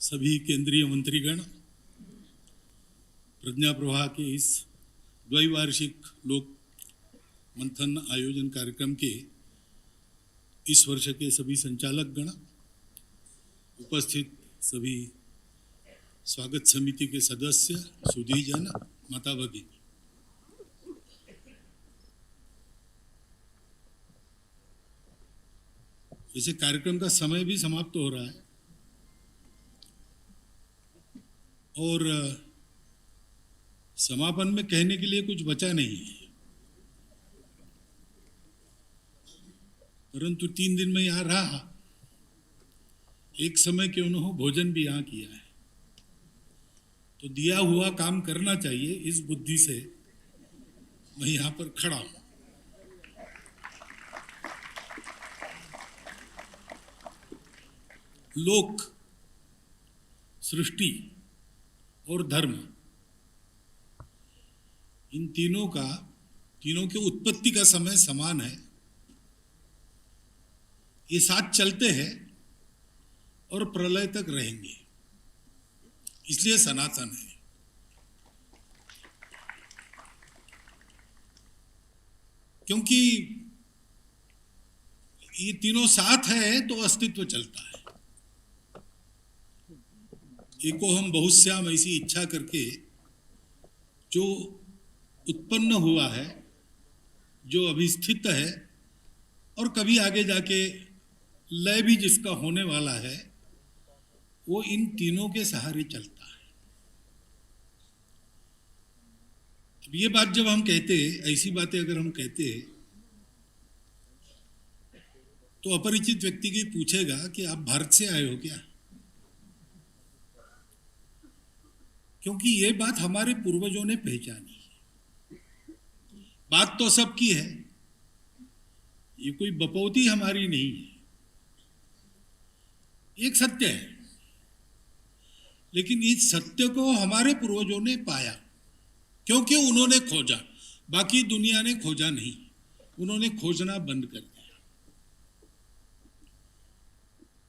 सभी केंद्रीय मंत्रीगण प्रज्ञा प्रवाह के इस द्वैवार्षिक लोक मंथन आयोजन कार्यक्रम के इस वर्ष के सभी संचालक गण, उपस्थित सभी स्वागत समिति के सदस्य, सुधीजन, माता भगिनी, जैसे कार्यक्रम का समय भी समाप्त हो रहा है और समापन में कहने के लिए कुछ बचा नहीं है, परंतु 3 दिन में यहाँ रहा, एक समय क्यों न हो भोजन भी यहाँ किया है, तो दिया हुआ काम करना चाहिए। इस बुद्धि से मैं यहाँ पर खड़ा हूँ। लोक, सृष्टि और धर्म, इन तीनों के उत्पत्ति का समय समान है। ये साथ चलते हैं और प्रलय तक रहेंगे, इसलिए सनातन है। क्योंकि ये तीनों साथ है तो अस्तित्व चलता है। एको हम बहुश्याम ऐसी इच्छा करके जो उत्पन्न हुआ है, जो अभी स्थित है और कभी आगे जाके लय भी जिसका होने वाला है, वो इन तीनों के सहारे चलता है। अब ये बात जब हम कहते, ऐसी बातें अगर हम कहते, तो अपरिचित व्यक्ति की पूछेगा कि आप भारत से आए हो क्या? क्योंकि ये बात हमारे पूर्वजों ने पहचानी है। बात तो सबकी है, ये कोई बपौती हमारी नहीं है, एक सत्य है। लेकिन इस सत्य को हमारे पूर्वजों ने पाया, क्योंकि उन्होंने खोजा, बाकी दुनिया ने खोजा नहीं। उन्होंने खोजना बंद कर दिया।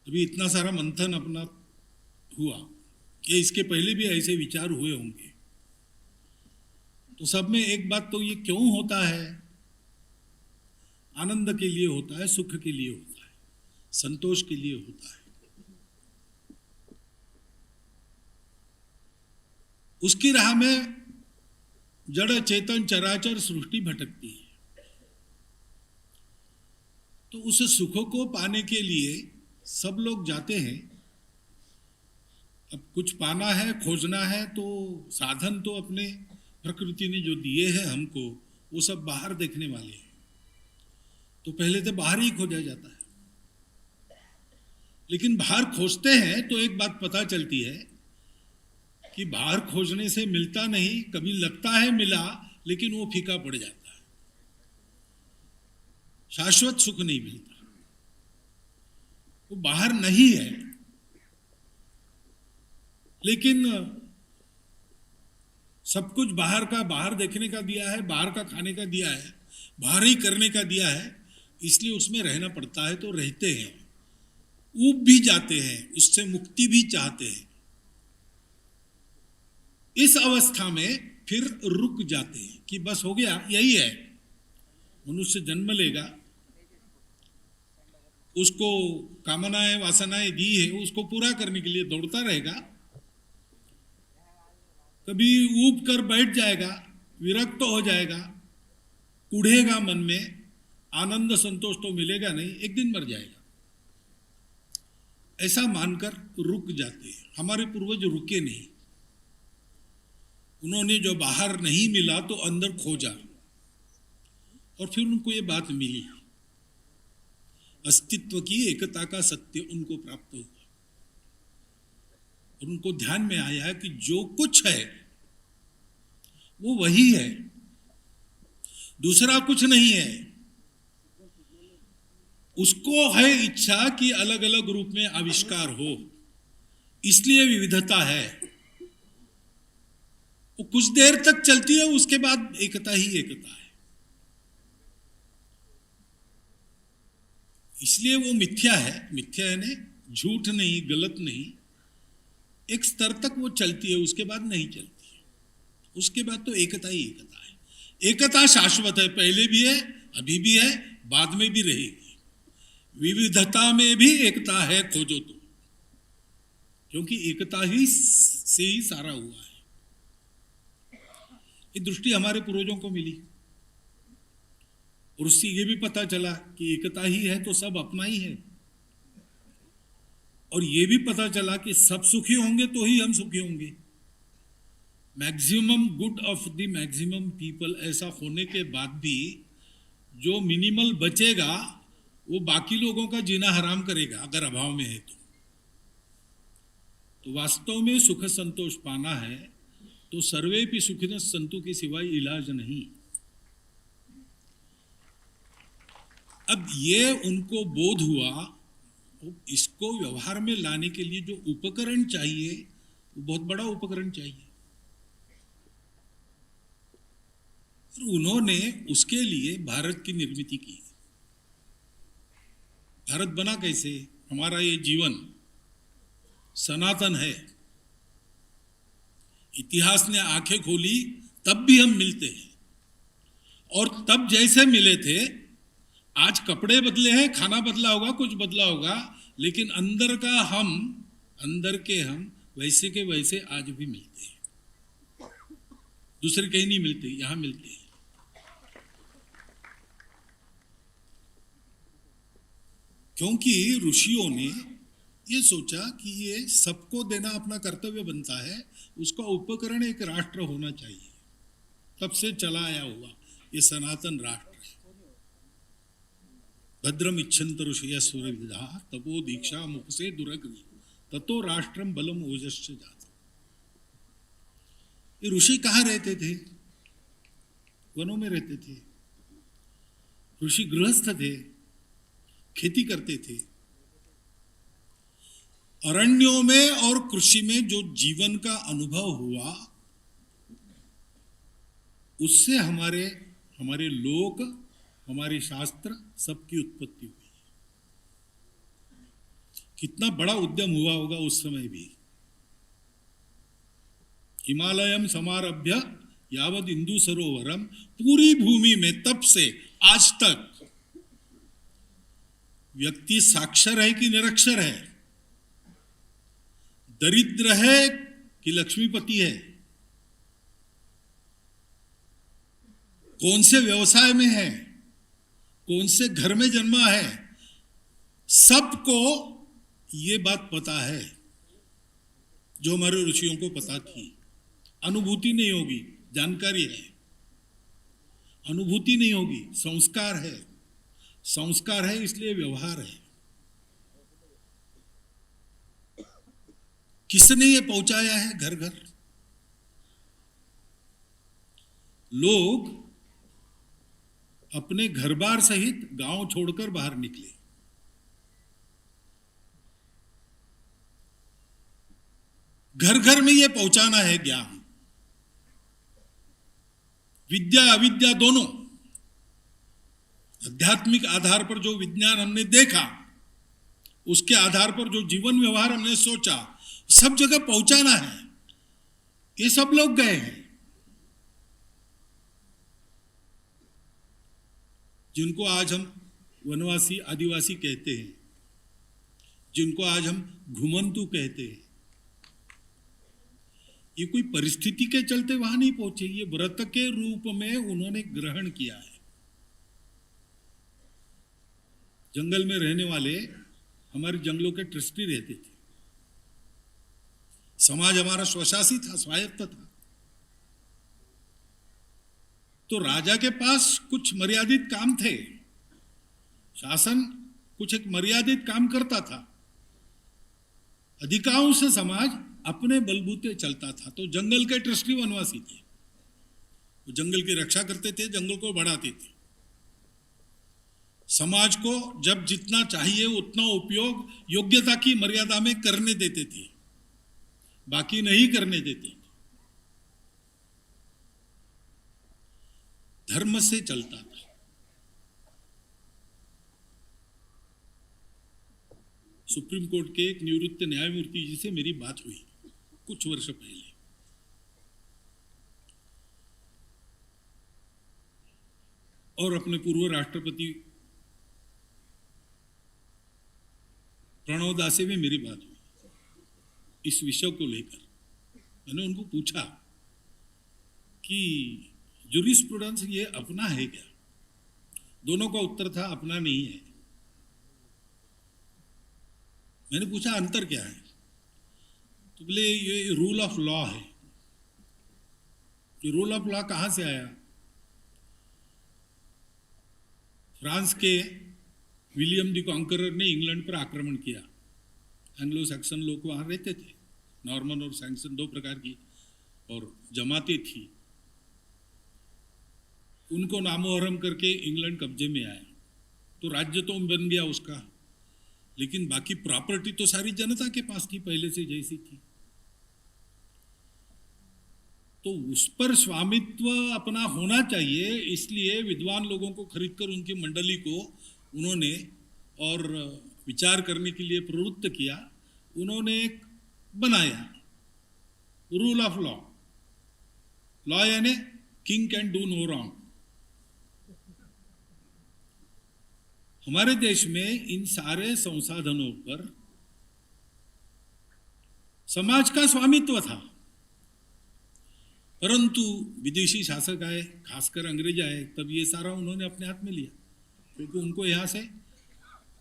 अभी इतना सारा मंथन अपना हुआ कि इसके पहले भी ऐसे विचार हुए होंगे, तो सब में एक बात तो ये क्यों होता है? आनंद के लिए होता है, सुख के लिए होता है, संतोष के लिए होता है। उसकी राह में जड़ चेतन चराचर सृष्टि भटकती है। तो उस सुख को पाने के लिए सब लोग जाते हैं। अब कुछ पाना है, खोजना है, तो साधन तो अपने प्रकृति ने जो दिए हैं हमको, वो सब बाहर देखने वाले हैं। तो पहले तो बाहर ही खोजा जाता है, लेकिन बाहर खोजते हैं तो एक बात पता चलती है कि बाहर खोजने से मिलता नहीं, कभी लगता है मिला, लेकिन वो फीका पड़ जाता है, शाश्वत सुख नहीं मिलता, वो बाहर नहीं है। लेकिन सब कुछ बाहर का, बाहर देखने का दिया है, बाहर का खाने का दिया है, बाहर ही करने का दिया है, इसलिए उसमें रहना पड़ता है। तो रहते हैं, ऊब भी जाते हैं, उससे मुक्ति भी चाहते हैं। इस अवस्था में फिर रुक जाते हैं कि बस हो गया, यही है। मनुष्य जन्म लेगा, उसको कामनाएं वासनाएं दी है, उसको पूरा करने के लिए दौड़ता रहेगा। कभी ऊब कर बैठ जाएगा, विरक्त हो जाएगा, उड़ेगा मन में, आनंद संतोष तो मिलेगा नहीं, एक दिन मर जाएगा। ऐसा मानकर रुक जाते हैं। हमारे पूर्वज रुके नहीं, उन्होंने जो बाहर नहीं मिला तो अंदर खोजा, और फिर उनको ये बात मिली, अस्तित्व की एकता का सत्य उनको प्राप्त हुआ। और उनको ध्यान में आया कि जो कुछ है वो वही है, दूसरा कुछ नहीं है। उसको है इच्छा कि अलग अलग रूप में आविष्कार हो, इसलिए विविधता है। वो कुछ देर तक चलती है, उसके बाद एकता ही एकता है। इसलिए वो मिथ्या है। मिथ्या है ने झूठ नहीं, गलत नहीं, एक स्तर तक वो चलती है, उसके बाद नहीं चलती है। उसके बाद तो एकता ही एकता है। एकता शाश्वत है, पहले भी है, अभी भी है, बाद में भी रहेगी। विविधता में भी एकता है, खोजो तो, क्योंकि एकता ही से ही सारा हुआ है। ये दृष्टि हमारे पूर्वजों को मिली, और उससे ये भी पता चला कि एकता ही है तो सब अपना ही है। और ये भी पता चला कि सब सुखी होंगे तो ही हम सुखी होंगे। Maximum good of the maximum people, ऐसा होने के बाद भी जो मिनिमल बचेगा वो बाकी लोगों का जीना हराम करेगा, अगर अभाव में है तो वास्तव में सुख संतोष पाना है तो सर्वे भी सुखिनः सन्तु के सिवाय इलाज नहीं। अब ये उनको बोध हुआ, इसको व्यवहार में लाने के लिए जो उपकरण चाहिए वो बहुत बड़ा उपकरण चाहिए। उन्होंने उसके लिए भारत की निर्मित की। भारत बना कैसे? हमारा ये जीवन सनातन है, इतिहास ने आंखें खोली तब भी हम मिलते हैं, और तब जैसे मिले थे, आज कपड़े बदले हैं, खाना बदला होगा, कुछ बदला होगा, लेकिन अंदर का हम, अंदर के हम वैसे के वैसे आज भी मिलते हैं। दूसरे कहीं नहीं मिलते, यहां मिलते हैं। क्योंकि ऋषियों ने ये सोचा कि ये सबको देना अपना कर्तव्य बनता है, उसका उपकरण एक राष्ट्र होना चाहिए। तब से चला आया हुआ ये सनातन राष्ट्र है। भद्रम इच्छन्त ऋषयः सूरविदः तपो दीक्षा मुख से दुरग्नि ततो राष्ट्रम बलम ओजश्च जात। ये ऋषि कहाँ रहते थे? वनों में रहते थे। ऋषि गृहस्थ थे, खेती करते थे। अरण्यों में और कृषि में जो जीवन का अनुभव हुआ, उससे हमारे लोक हमारे शास्त्र सबकी उत्पत्ति हुई। कितना बड़ा उद्यम हुआ होगा उस समय भी। हिमालयम समारभ्य यावद इंदु सरोवरम, पूरी भूमि में तब से आज तक व्यक्ति साक्षर है कि निरक्षर है, दरिद्र है कि लक्ष्मीपति है, कौन से व्यवसाय में है, कौन से घर में जन्मा है, सबको ये बात पता है जो हमारे ऋषियों को पता थी। अनुभूति नहीं होगी, जानकारी है। अनुभूति नहीं होगी, संस्कार है। संस्कार है इसलिए व्यवहार है। किसने ये पहुंचाया है घर घर? लोग अपने घर बार सहित गांव छोड़कर बाहर निकले। घर घर में ये पहुंचाना है ज्ञान। विद्या अविद्या दोनों, आध्यात्मिक आधार पर जो विज्ञान हमने देखा, उसके आधार पर जो जीवन व्यवहार हमने सोचा, सब जगह पहुंचाना है। ये सब लोग गए हैं। जिनको आज हम वनवासी आदिवासी कहते हैं, जिनको आज हम घुमंतु कहते हैं, ये कोई परिस्थिति के चलते वहां नहीं पहुंचे। ये व्रत के रूप में उन्होंने ग्रहण किया है। जंगल में रहने वाले हमारे जंगलों के ट्रस्टी रहते थे। समाज हमारा स्वशासी था, स्वायत्त था। तो राजा के पास कुछ मर्यादित काम थे। शासन कुछ एक मर्यादित काम करता था। अधिकांश समाज अपने बलबूते चलता था। तो जंगल के ट्रस्टी वनवासी थे। वो जंगल की रक्षा करते थे, जंगल को बढ़ाते थे। समाज को जब जितना चाहिए उतना उपयोग योग्यता की मर्यादा में करने देते थे, बाकी नहीं करने देते थे। धर्म से चलता था। सुप्रीम कोर्ट के एक निवृत्त न्यायमूर्ति जी से मेरी बात हुई कुछ वर्ष पहले। और अपने पूर्व राष्ट्रपति प्रणव दा से भी मेरी बात हुई इस विषय को लेकर। मैंने उनको पूछा कि जूरिस्प्रूडेंस ये अपना है क्या? दोनों का उत्तर था अपना नहीं है। मैंने पूछा अंतर क्या है? तो बोले ये रूल ऑफ लॉ है। ये रूल ऑफ लॉ कहां से आया? फ्रांस के विलियम द कॉन्करर ने इंग्लैंड पर आक्रमण किया। एंग्लो सैक्सन लोग वहां रहते थे। नॉर्मन और सैक्सन दो प्रकार की और जमातें थी। उनको नामोहरम करके इंग्लैंड कब्जे में आया। तो राज्य तो बन गया उसका, लेकिन बाकी प्रॉपर्टी तो सारी जनता के पास थी, पहले से जैसी थी। तो उस पर स्वामित्व अपना होना चाहिए, इसलिए विद्वान लोगों को खरीदकर उनकी मंडली को उन्होंने और विचार करने के लिए प्रवृत्त किया। उन्होंने एक बनाया रूल ऑफ लॉ। लॉ यानी king can do no wrong. हमारे देश में इन सारे संसाधनों पर समाज का स्वामित्व था, परंतु विदेशी शासक आए, खासकर अंग्रेज आए, तब ये सारा उन्होंने अपने हाथ में लिया, क्योंकि उनको यहां से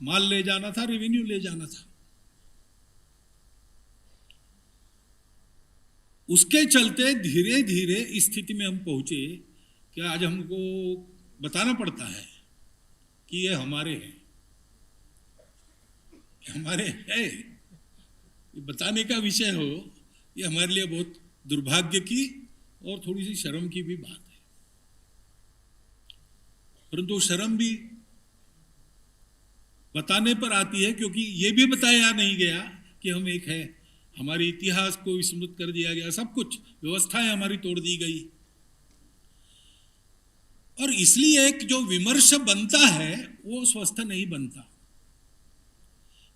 माल ले जाना था, रेवेन्यू ले जाना था। उसके चलते धीरे धीरे इस स्थिति में हम पहुंचे कि आज हमको बताना पड़ता है कि ये हमारे हैं, हमारे है। ये बताने का विषय हो, ये हमारे लिए बहुत दुर्भाग्य की और थोड़ी सी शर्म की भी बात है। परंतु शर्म भी बताने पर आती है, क्योंकि ये भी बताया नहीं गया कि हम एक है। हमारे इतिहास को विस्मृत कर दिया गया, सब कुछ व्यवस्थाएं हमारी तोड़ दी गई। और इसलिए एक जो विमर्श बनता है वो स्वस्थ नहीं बनता,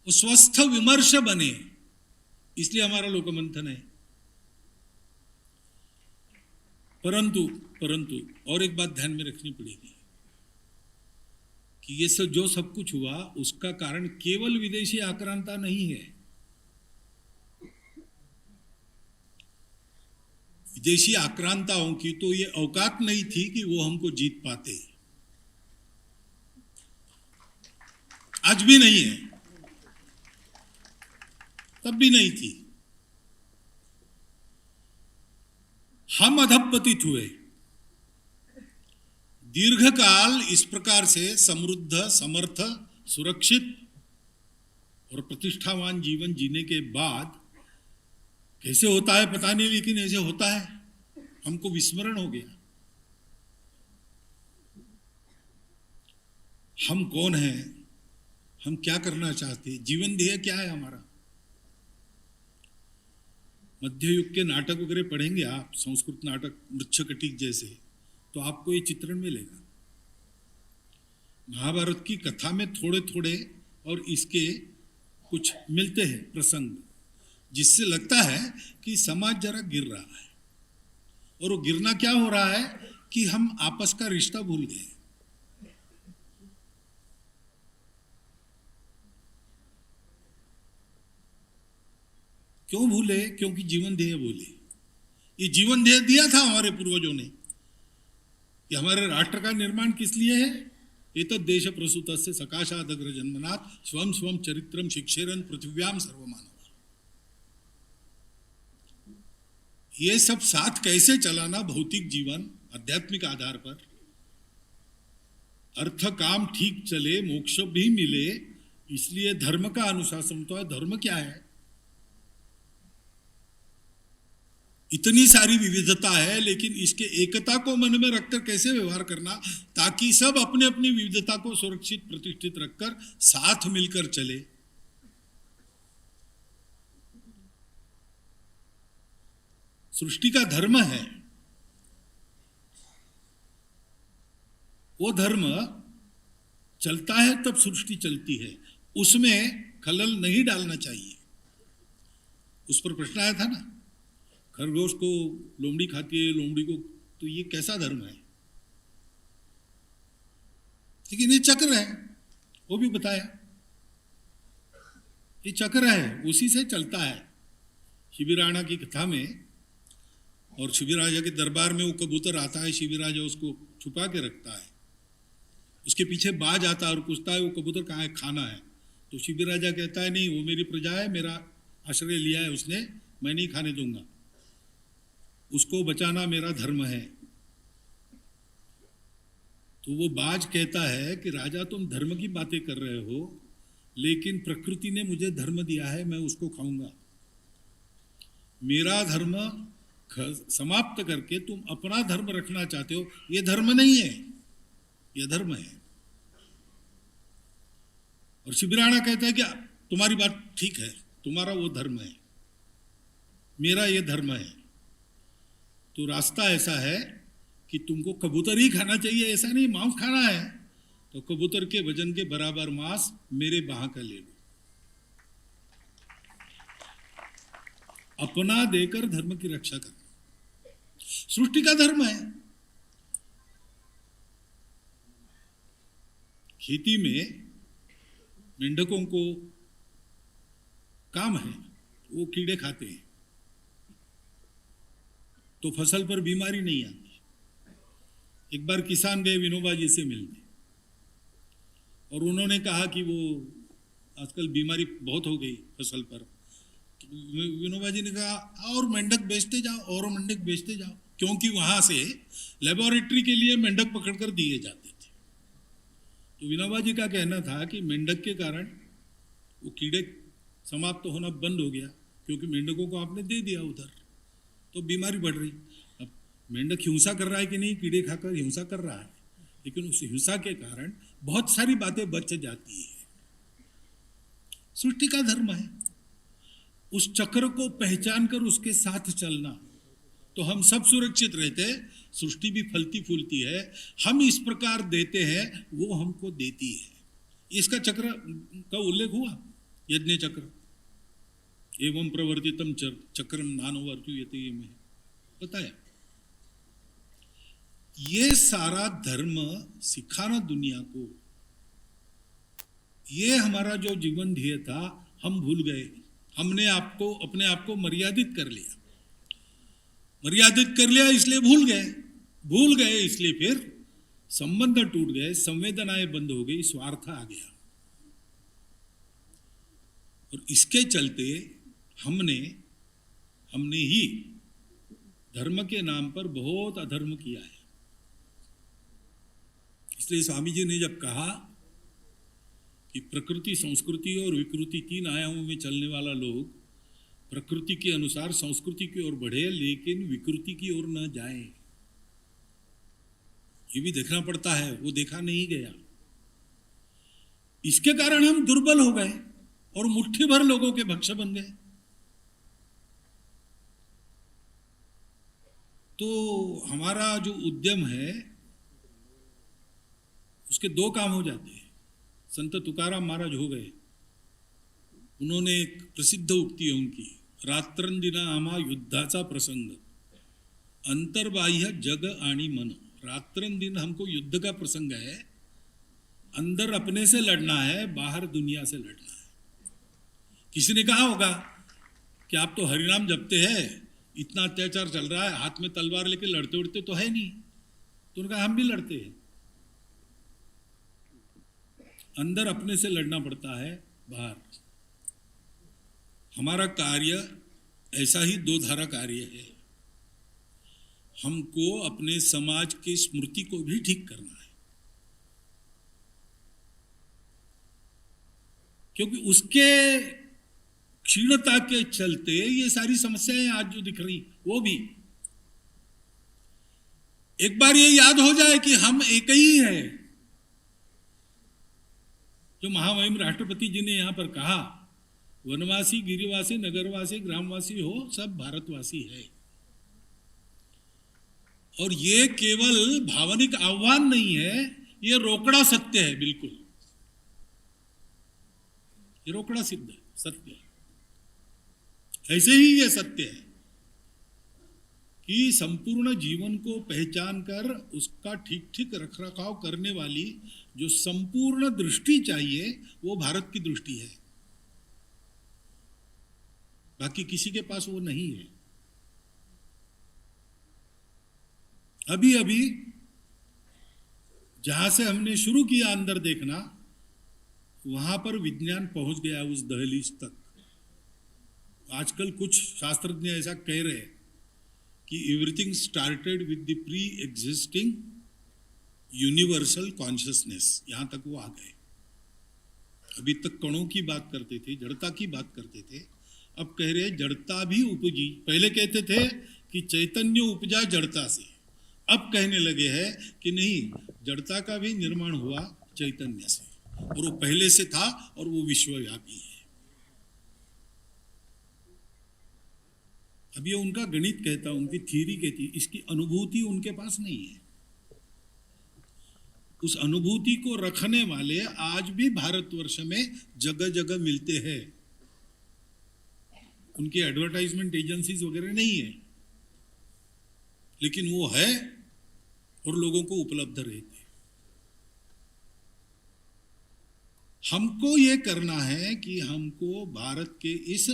वो स्वस्थ विमर्श बने, इसलिए हमारा लोकमंथन है। परंतु और एक बात ध्यान में रखनी पड़ेगी कि ये सब कुछ हुआ उसका कारण केवल विदेशी आक्रांता नहीं है। विदेशी आक्रांताओं की तो ये औकात नहीं थी कि वो हमको जीत पाते, आज भी नहीं है, तब भी नहीं थी। हम अधपतित हुए। दीर्घकाल इस प्रकार से समृद्ध, समर्थ, सुरक्षित और प्रतिष्ठावान जीवन जीने के बाद कैसे होता है पता नहीं, लेकिन ऐसे होता है, हमको विस्मरण हो गया। हम कौन हैं, हम क्या करना चाहते हैं, जीवन ध्येय क्या है हमारा। मध्य युग के नाटक वगैरह पढ़ेंगे आप, संस्कृत नाटक मृच्छकटिक जैसे, तो आपको ये चित्रण मिलेगा। महाभारत की कथा में थोड़े थोड़े और इसके कुछ मिलते हैं प्रसंग, जिससे लगता है कि समाज जरा गिर रहा है। और वो गिरना क्या हो रहा है कि हम आपस का रिश्ता भूल गए। क्यों भूले? क्योंकि जीवन ध्येय भूले। ये जीवन ध्येय दिया था हमारे पूर्वजों ने कि हमारे राष्ट्र का निर्माण किस लिए है। एतद् देश प्रसूतस्य सकाशादग्र जन्मनात् स्वम स्वम चरित्रम शिक्षेरन पृथिव्याम सर्वमानव। ये सब साथ कैसे चलाना, भौतिक जीवन आध्यात्मिक आधार पर, अर्थ काम ठीक चले, मोक्ष भी मिले, इसलिए धर्म का अनुशासन तो है। धर्म क्या है? इतनी सारी विविधता है, लेकिन इसके एकता को मन में रखकर कैसे व्यवहार करना ताकि सब अपने अपनी विविधता को सुरक्षित प्रतिष्ठित रखकर साथ मिलकर चले। सृष्टि का धर्म है, वो धर्म चलता है तब सृष्टि चलती है, उसमें खलल नहीं डालना चाहिए। उस पर प्रश्न आया था ना, खरगोश को लोमड़ी खाती है, लोमड़ी को, तो ये कैसा धर्म है? लेकिन ये चक्र है, वो भी बताया, ये चक्र है, उसी से चलता है। शिबिराणा की कथा में, और शिबिराजा के दरबार में वो कबूतर आता है, शिबिराजा उसको छुपा के रखता है, उसके पीछे बाज आता है और पूछता है वो कबूतर कहाँ है, खाना है। तो शिबिराजा कहता है नहीं, वो मेरी प्रजा है, मेरा आश्रय लिया है उसने, मैं नहीं खाने दूंगा, उसको बचाना मेरा धर्म है। तो वो बाज कहता है कि राजा तुम धर्म की बातें कर रहे हो, लेकिन प्रकृति ने मुझे धर्म दिया है, मैं उसको खाऊंगा। मेरा धर्म समाप्त करके तुम अपना धर्म रखना चाहते हो, ये धर्म नहीं है, ये धर्म है। और शिबिराणा कहता है कि तुम्हारी बात ठीक है, तुम्हारा वो धर्म है, मेरा ये धर्म है। तो रास्ता ऐसा है कि तुमको कबूतर ही खाना चाहिए, ऐसा नहीं मांस खाना है, तो कबूतर के वजन के बराबर मांस मेरे वहां का ले लो। अपना देकर धर्म की रक्षा करना सृष्टि का धर्म है। खेती में मेंढकों को काम है, वो कीड़े खाते हैं, तो फसल पर बीमारी नहीं आती। एक बार किसान गए विनोबा जी से मिलने, और उन्होंने कहा कि वो आजकल बीमारी बहुत हो गई फसल पर। तो विनोबा जी ने कहा और मेंढक बेचते जाओ, और मेंढक बेचते जाओ, क्योंकि वहां से लेबोरेटरी के लिए मेंढक पकड़कर दिए जाते थे। तो विनोबा जी का कहना था कि मेंढक के कारण वो कीड़े समाप्त होना बंद हो गया, क्योंकि मेंढकों को आपने दे दिया उधर, तो बीमारी बढ़ रही। अब मेंढक हिंसा कर रहा है कि नहीं, कीड़े खाकर हिंसा कर रहा है, लेकिन उस हिंसा के कारण बहुत सारी बातें बच जाती है। सृष्टि का धर्म है, उस चक्र को पहचान कर उसके साथ चलना, तो हम सब सुरक्षित रहते हैं, सृष्टि भी फलती फूलती है। हम इस प्रकार देते हैं, वो हमको देती है। इसका चक्र का उल्लेख हुआ यज्ञ चक्र, एवं प्रवर्तितम चक्रम नानुवर्तयते में बताया। ये सारा धर्म सिखाना दुनिया को, ये हमारा जो जीवन ध्येय था हम भूल गए। हमने अपने आप को मर्यादित कर लिया इसलिए भूल गए इसलिए फिर संबंध टूट गए, संवेदनाएं बंद हो गई, स्वार्थ आ गया। और इसके चलते हमने ही धर्म के नाम पर बहुत अधर्म किया है। इसलिए स्वामी जी ने जब कहा कि प्रकृति, संस्कृति और विकृति, 3 आयामों में चलने वाला लोग प्रकृति के अनुसार संस्कृति की ओर बढ़े लेकिन विकृति की ओर न जाए, ये भी देखना पड़ता है, वो देखा नहीं गया। इसके कारण हम दुर्बल हो गए और मुट्ठी भर लोगों के भक्ष बन गए। तो हमारा जो उद्यम है उसके 2 काम हो जाते हैं। संत तुकाराम महाराज हो गए, उन्होंने एक प्रसिद्ध उक्ति है उनकी, रात्रंदिना आम्हा युद्धाचा प्रसंग, अंतर्बाह्य जग आणि मन। रात्रंदिन हमको युद्ध का प्रसंग है, अंदर अपने से लड़ना है, बाहर दुनिया से लड़ना है। किसी ने कहा होगा कि आप तो हरिनाम जपते हैं, इतना अत्याचार चल रहा है, हाथ में तलवार लेके लड़ते उड़ते तो है नहीं। तो उन्होंने कहा हम भी लड़ते हैं, अंदर अपने से लड़ना पड़ता है, बाहर। हमारा कार्य ऐसा ही 2 धारा कार्य है। हमको अपने समाज की स्मृति को भी ठीक करना है, क्योंकि उसके क्षीणता के चलते ये सारी समस्याएं आज जो दिख रही, वो भी एक बार ये याद हो जाए कि हम एक ही है। जो महामहिम राष्ट्रपति जी ने यहां पर कहा, वनवासी, गिरिवासी, नगरवासी, ग्रामवासी हो, सब भारतवासी है। और ये केवल भावनिक आह्वान नहीं है, ये रोकड़ा सत्य है, बिल्कुल ये रोकड़ा सिद्ध सत्य है। ऐसे ही ये सत्य है कि संपूर्ण जीवन को पहचान कर उसका ठीक ठीक रखरखाव करने वाली जो संपूर्ण दृष्टि चाहिए, वो भारत की दृष्टि है। बाकी किसी के पास वो नहीं है। अभी अभी जहां से हमने शुरू किया अंदर देखना, वहां पर विज्ञान पहुंच गया उस दहलीज तक। आजकल कुछ शास्त्रज्ञ ऐसा कह रहे हैं कि everything started with the pre existing universal consciousness, यहां तक वो आ गए। अभी तक कणों की बात करते थे, जड़ता की बात करते थे, अब कह रहे जड़ता भी उपजी। पहले कहते थे कि चैतन्य उपजा जड़ता से, अब कहने लगे हैं कि नहीं, जड़ता का भी निर्माण हुआ चैतन्य से, और वो पहले से था और वो विश्वव्यापी है। अब ये उनका गणित कहता, उनकी थ्योरी कहती, इसकी अनुभूति उनके पास नहीं है। उस अनुभूति को रखने वाले आज भी भारतवर्ष में जगह जगह मिलते हैं। उनकी एडवर्टाइजमेंट एजेंसीज वगैरह नहीं है, लेकिन वो है और लोगों को उपलब्ध रहते। हमको ये करना है कि हमको भारत के इस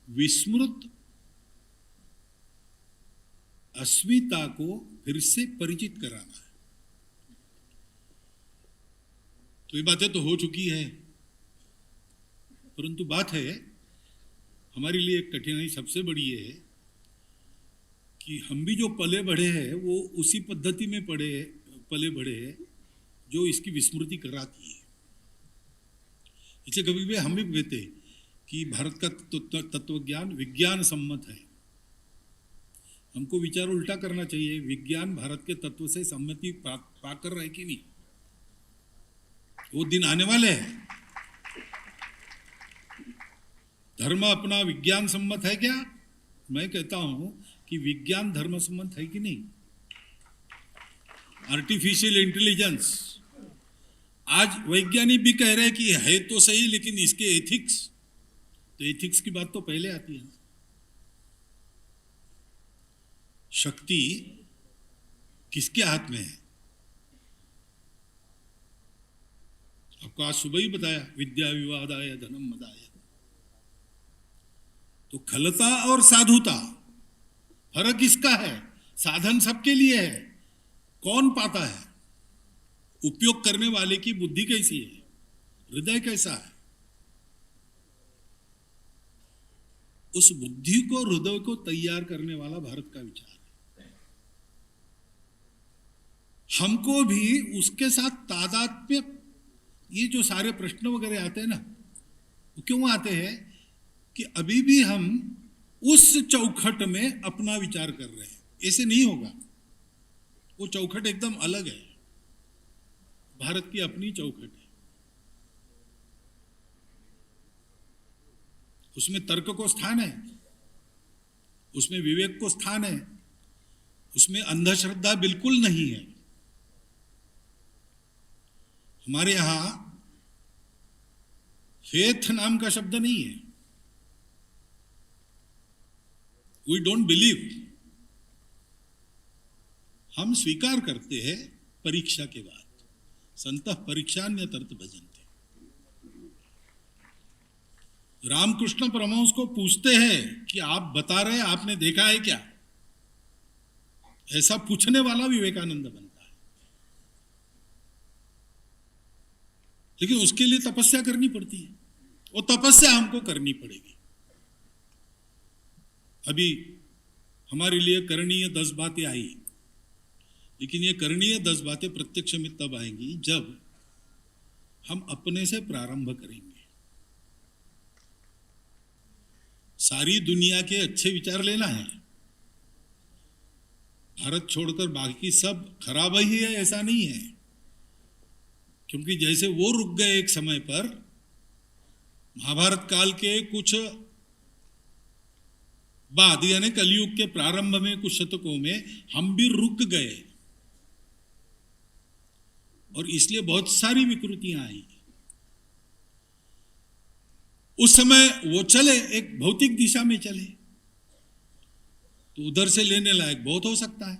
विस्मृत अस्मिता को फिर से परिचित कराना है। तो ये बातें तो हो चुकी है, परंतु बात है हमारे लिए एक कठिनाई सबसे बड़ी ये है कि हम भी जो पले बढ़े हैं वो उसी पद्धति में पले बढ़े हैं जो इसकी विस्मृति कराती है। इसलिए कभी भी हम भी कहते कि भारत का तत्वज्ञान विज्ञान सम्मत है। हमको विचार उल्टा करना चाहिए, विज्ञान भारत के तत्व से सम्मति पाकर रहे कि नहीं, वो दिन आने वाले हैं। धर्म अपना विज्ञान सम्मत है क्या? मैं कहता हूं कि विज्ञान धर्म सम्मत है कि नहीं? आर्टिफिशियल इंटेलिजेंस, आज वैज्ञानिक भी कह रहे हैं कि है तो सही, लेकिन इसके एथिक्स, तो एथिक्स की बात तो पहले आती है। शक्ति किसके हाथ में है? आपको आज सुबह ही बताया, विद्या विवादाय धनम मदाय। तो खलता और साधुता, फर्क इसका है। साधन सबके लिए है, कौन पाता है? उपयोग करने वाले की बुद्धि कैसी है, हृदय कैसा है, उस बुद्धि को, हृदय को तैयार करने वाला भारत का विचार है। हमको भी उसके साथ तादात्म्य, ये जो सारे प्रश्न वगैरह आते हैं ना, वो क्यों आते हैं? कि अभी भी हम उस चौखट में अपना विचार कर रहे हैं। ऐसे नहीं होगा, वो चौखट एकदम अलग है, भारत की अपनी चौखट है। उसमें तर्क को स्थान है, उसमें विवेक को स्थान है, उसमें अंधश्रद्धा बिल्कुल नहीं है। हमारे यहां फेथ नाम का शब्द नहीं है। वी डोंट बिलीव, हम स्वीकार करते हैं परीक्षा के बाद। संतः परीक्षान्यतर्थ भजन्ते। रामकृष्ण परमहंस को पूछते हैं कि आप बता रहे, आपने देखा है क्या? ऐसा पूछने वाला विवेकानंद बनता है। लेकिन उसके लिए तपस्या करनी पड़ती है, वो तपस्या हमको करनी पड़ेगी। अभी हमारे लिए करणीय 10 बातें आई, लेकिन ये करणीय 10 बातें प्रत्यक्ष में तब आएंगी जब हम अपने से प्रारंभ करेंगे। सारी दुनिया के अच्छे विचार लेना है, भारत छोड़कर बाकी सब खराब ही है ऐसा नहीं है। क्योंकि जैसे वो रुक गए एक समय पर, महाभारत काल के कुछ बाद, यानी कलयुग के प्रारंभ में कुछ शतकों में हम भी रुक गए, और इसलिए बहुत सारी विकृतियां आई। उस समय वो चले, एक भौतिक दिशा में चले, तो उधर से लेने लायक बहुत हो सकता है।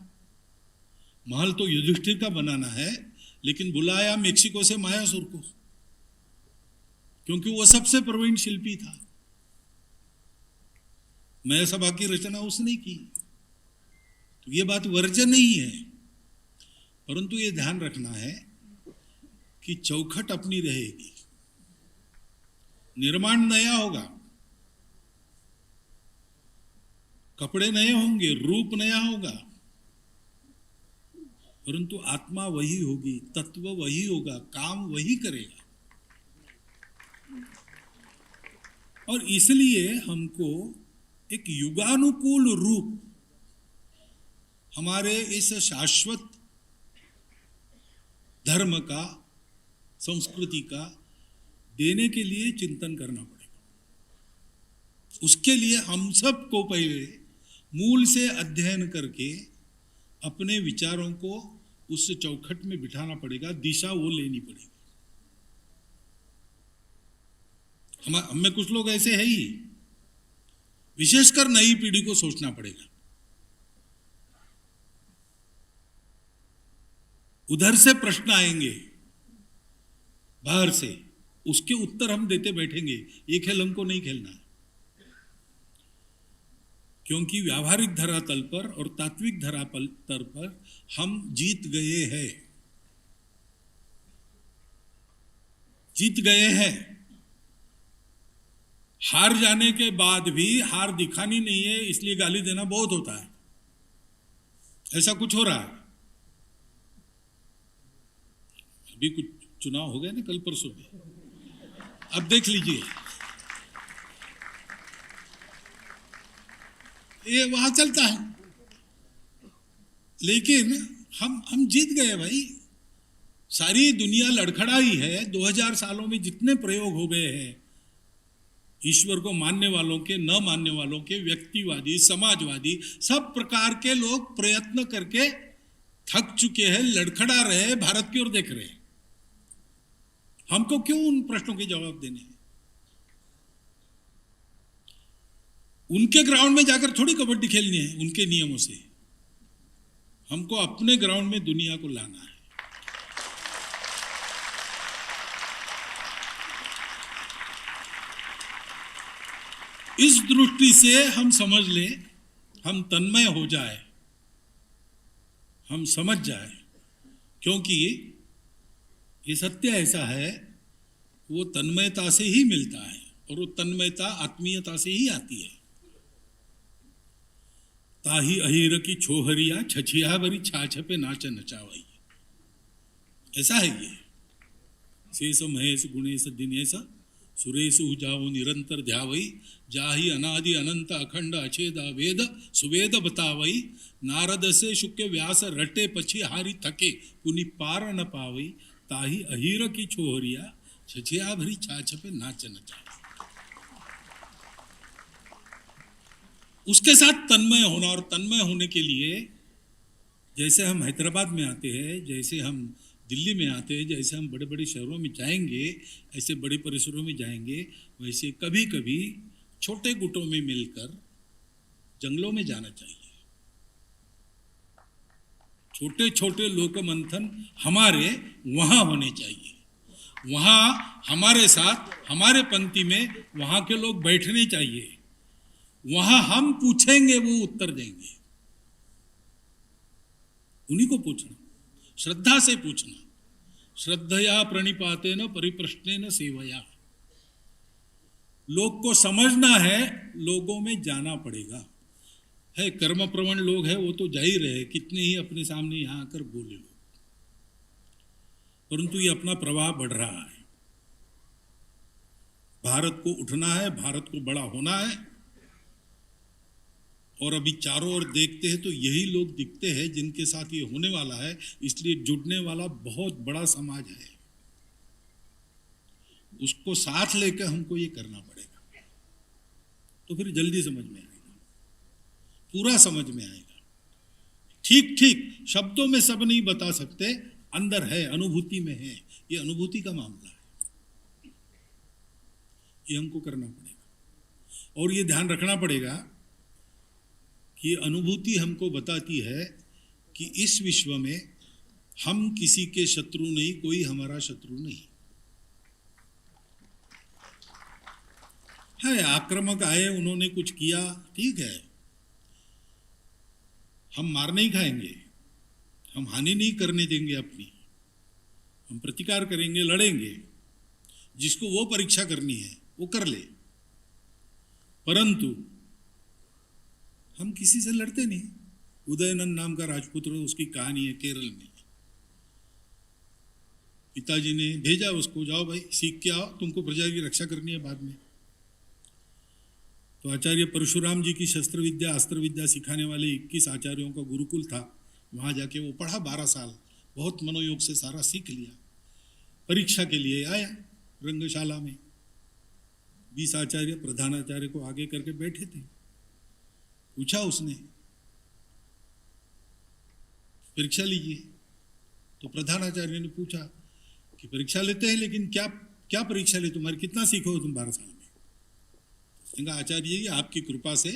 महल तो युधिष्ठिर का बनाना है, लेकिन बुलाया मेक्सिको से मायासुर को, क्योंकि वो सबसे प्रवीण शिल्पी था। मैं सभा की रचना उसने की, तो ये बात वर्जन नहीं है, परंतु ये ध्यान रखना है कि चौखट अपनी रहेगी, निर्माण नया होगा, कपड़े नए होंगे, रूप नया होगा, परंतु आत्मा वही होगी, तत्व वही होगा, काम वही करेगा। और इसलिए हमको एक युगानुकूल रूप हमारे इस शाश्वत धर्म का, संस्कृति का देने के लिए चिंतन करना पड़ेगा। उसके लिए हम सबको पहले मूल से अध्ययन करके अपने विचारों को उस चौखट में बिठाना पड़ेगा, दिशा वो लेनी पड़ेगी। हम में कुछ लोग ऐसे हैं ही, विशेषकर नई पीढ़ी को सोचना पड़ेगा। उधर से प्रश्न आएंगे, बाहर से, उसके उत्तर हम देते बैठेंगे। ये खेल हमको नहीं खेलना है, क्योंकि व्यावहारिक धरातल पर और तात्विक धरातल पर हम जीत गए हैं, जीत गए हैं। हार जाने के बाद भी हार दिखानी नहीं है, इसलिए गाली देना बहुत होता है। ऐसा कुछ हो रहा है। अभी कुछ चुनाव हो गए ना कल परसों में, अब देख लीजिए, ये वहां चलता है। लेकिन हम जीत गए भाई। सारी दुनिया लड़खड़ाई है। 2000 सालों में जितने प्रयोग हो गए हैं, ईश्वर को मानने वालों के, न मानने वालों के, व्यक्तिवादी, समाजवादी, सब प्रकार के लोग प्रयत्न करके थक चुके हैं, लड़खड़ा रहे हैं, भारत की ओर देख रहे हैं। हमको क्यों उन प्रश्नों के जवाब देने हैं? उनके ग्राउंड में जाकर थोड़ी कबड्डी खेलनी है उनके नियमों से। हमको अपने ग्राउंड में दुनिया को लाना है। इस दृष्टि से हम समझ लें, हम तन्मय हो जाए, हम समझ जाए, क्योंकि ये सत्य ऐसा है, वो तन्मयता से ही मिलता है, और वो तन्मयता आत्मीयता से ही आती है। ताही अहीर की छोहरिया छछिया भरी छाछ पे नाच नचावई, ऐसा है ये। शेष महेश गुणेश दिनेश सुरेश जाओ निरंतर ध्यावई, जाहि अनादि अनंत अखंड अछेद वेद सुवेद बतावई, नारद से शुक्र व्यास रटे पछी हारी थके पुनि पार न पावई, ताही अहीर की छोहरिया छछिया भरी छाछ पे नाच नचावई। उसके साथ तन्मय होना, और तन्मय होने के लिए जैसे हम हैदराबाद में आते हैं, जैसे हम दिल्ली में आते हैं, जैसे हम बड़े बड़े शहरों में जाएंगे, ऐसे बड़े परिसरों में जाएंगे, वैसे कभी कभी छोटे गुटों में मिलकर जंगलों में जाना चाहिए। छोटे छोटे लोक मंथन हमारे वहाँ होने चाहिए। वहाँ हमारे साथ, हमारे पंक्ति में वहाँ के लोग बैठने चाहिए। वहां हम पूछेंगे, वो उत्तर देंगे। उन्हीं को पूछना, श्रद्धा से पूछना। श्रद्धया प्रणिपातेन परिप्रश्नेन सेवया। लोग को समझना है, लोगों में जाना पड़ेगा। है कर्म प्रवण लोग हैं, वो तो जा ही रहे, कितने ही अपने सामने यहां आकर बोले लोग, परंतु ये अपना प्रवाह बढ़ रहा है। भारत को उठना है, भारत को बड़ा होना है। और अभी चारों ओर देखते हैं तो यही लोग दिखते हैं जिनके साथ ये होने वाला है, इसलिए जुड़ने वाला बहुत बड़ा समाज है। उसको साथ लेकर हमको ये करना पड़ेगा, तो फिर जल्दी समझ में आएगा, पूरा समझ में आएगा। ठीक ठीक शब्दों में सब नहीं बता सकते, अंदर है, अनुभूति में है। ये अनुभूति का मामला है, ये हमको करना पड़ेगा। और ये ध्यान रखना पड़ेगा कि अनुभूति हमको बताती है कि इस विश्व में हम किसी के शत्रु नहीं, कोई हमारा शत्रु नहीं है। आक्रामक आए, उन्होंने कुछ किया, ठीक है, हम मार नहीं खाएंगे, हम हानि नहीं करने देंगे अपनी, हम प्रतिकार करेंगे, लड़ेंगे। जिसको वो परीक्षा करनी है वो कर ले, परंतु हम किसी से लड़ते नहीं। उदयनंद नाम का राजपुत्र, उसकी कहानी है केरल में। पिताजी ने भेजा उसको, जाओ भाई सीख के आओ, तुमको प्रजा की रक्षा करनी है बाद में। तो आचार्य परशुराम जी की शस्त्र विद्या अस्त्र विद्या सिखाने वाले 21 आचार्यों का गुरुकुल था। वहां जाके वो पढ़ा 12 साल, बहुत मनोयोग से सारा सीख लिया। परीक्षा के लिए आया रंगशाला में, 20 आचार्य प्रधानाचार्य को आगे करके बैठे थे। पूछा उसने, परीक्षा लीजिए। तो प्रधानाचार्य ने पूछा कि परीक्षा लेते हैं, लेकिन क्या क्या परीक्षा ले, तुम्हारी कितना सीखो हो तुम 12 साल में? आचार्य जी आपकी कृपा से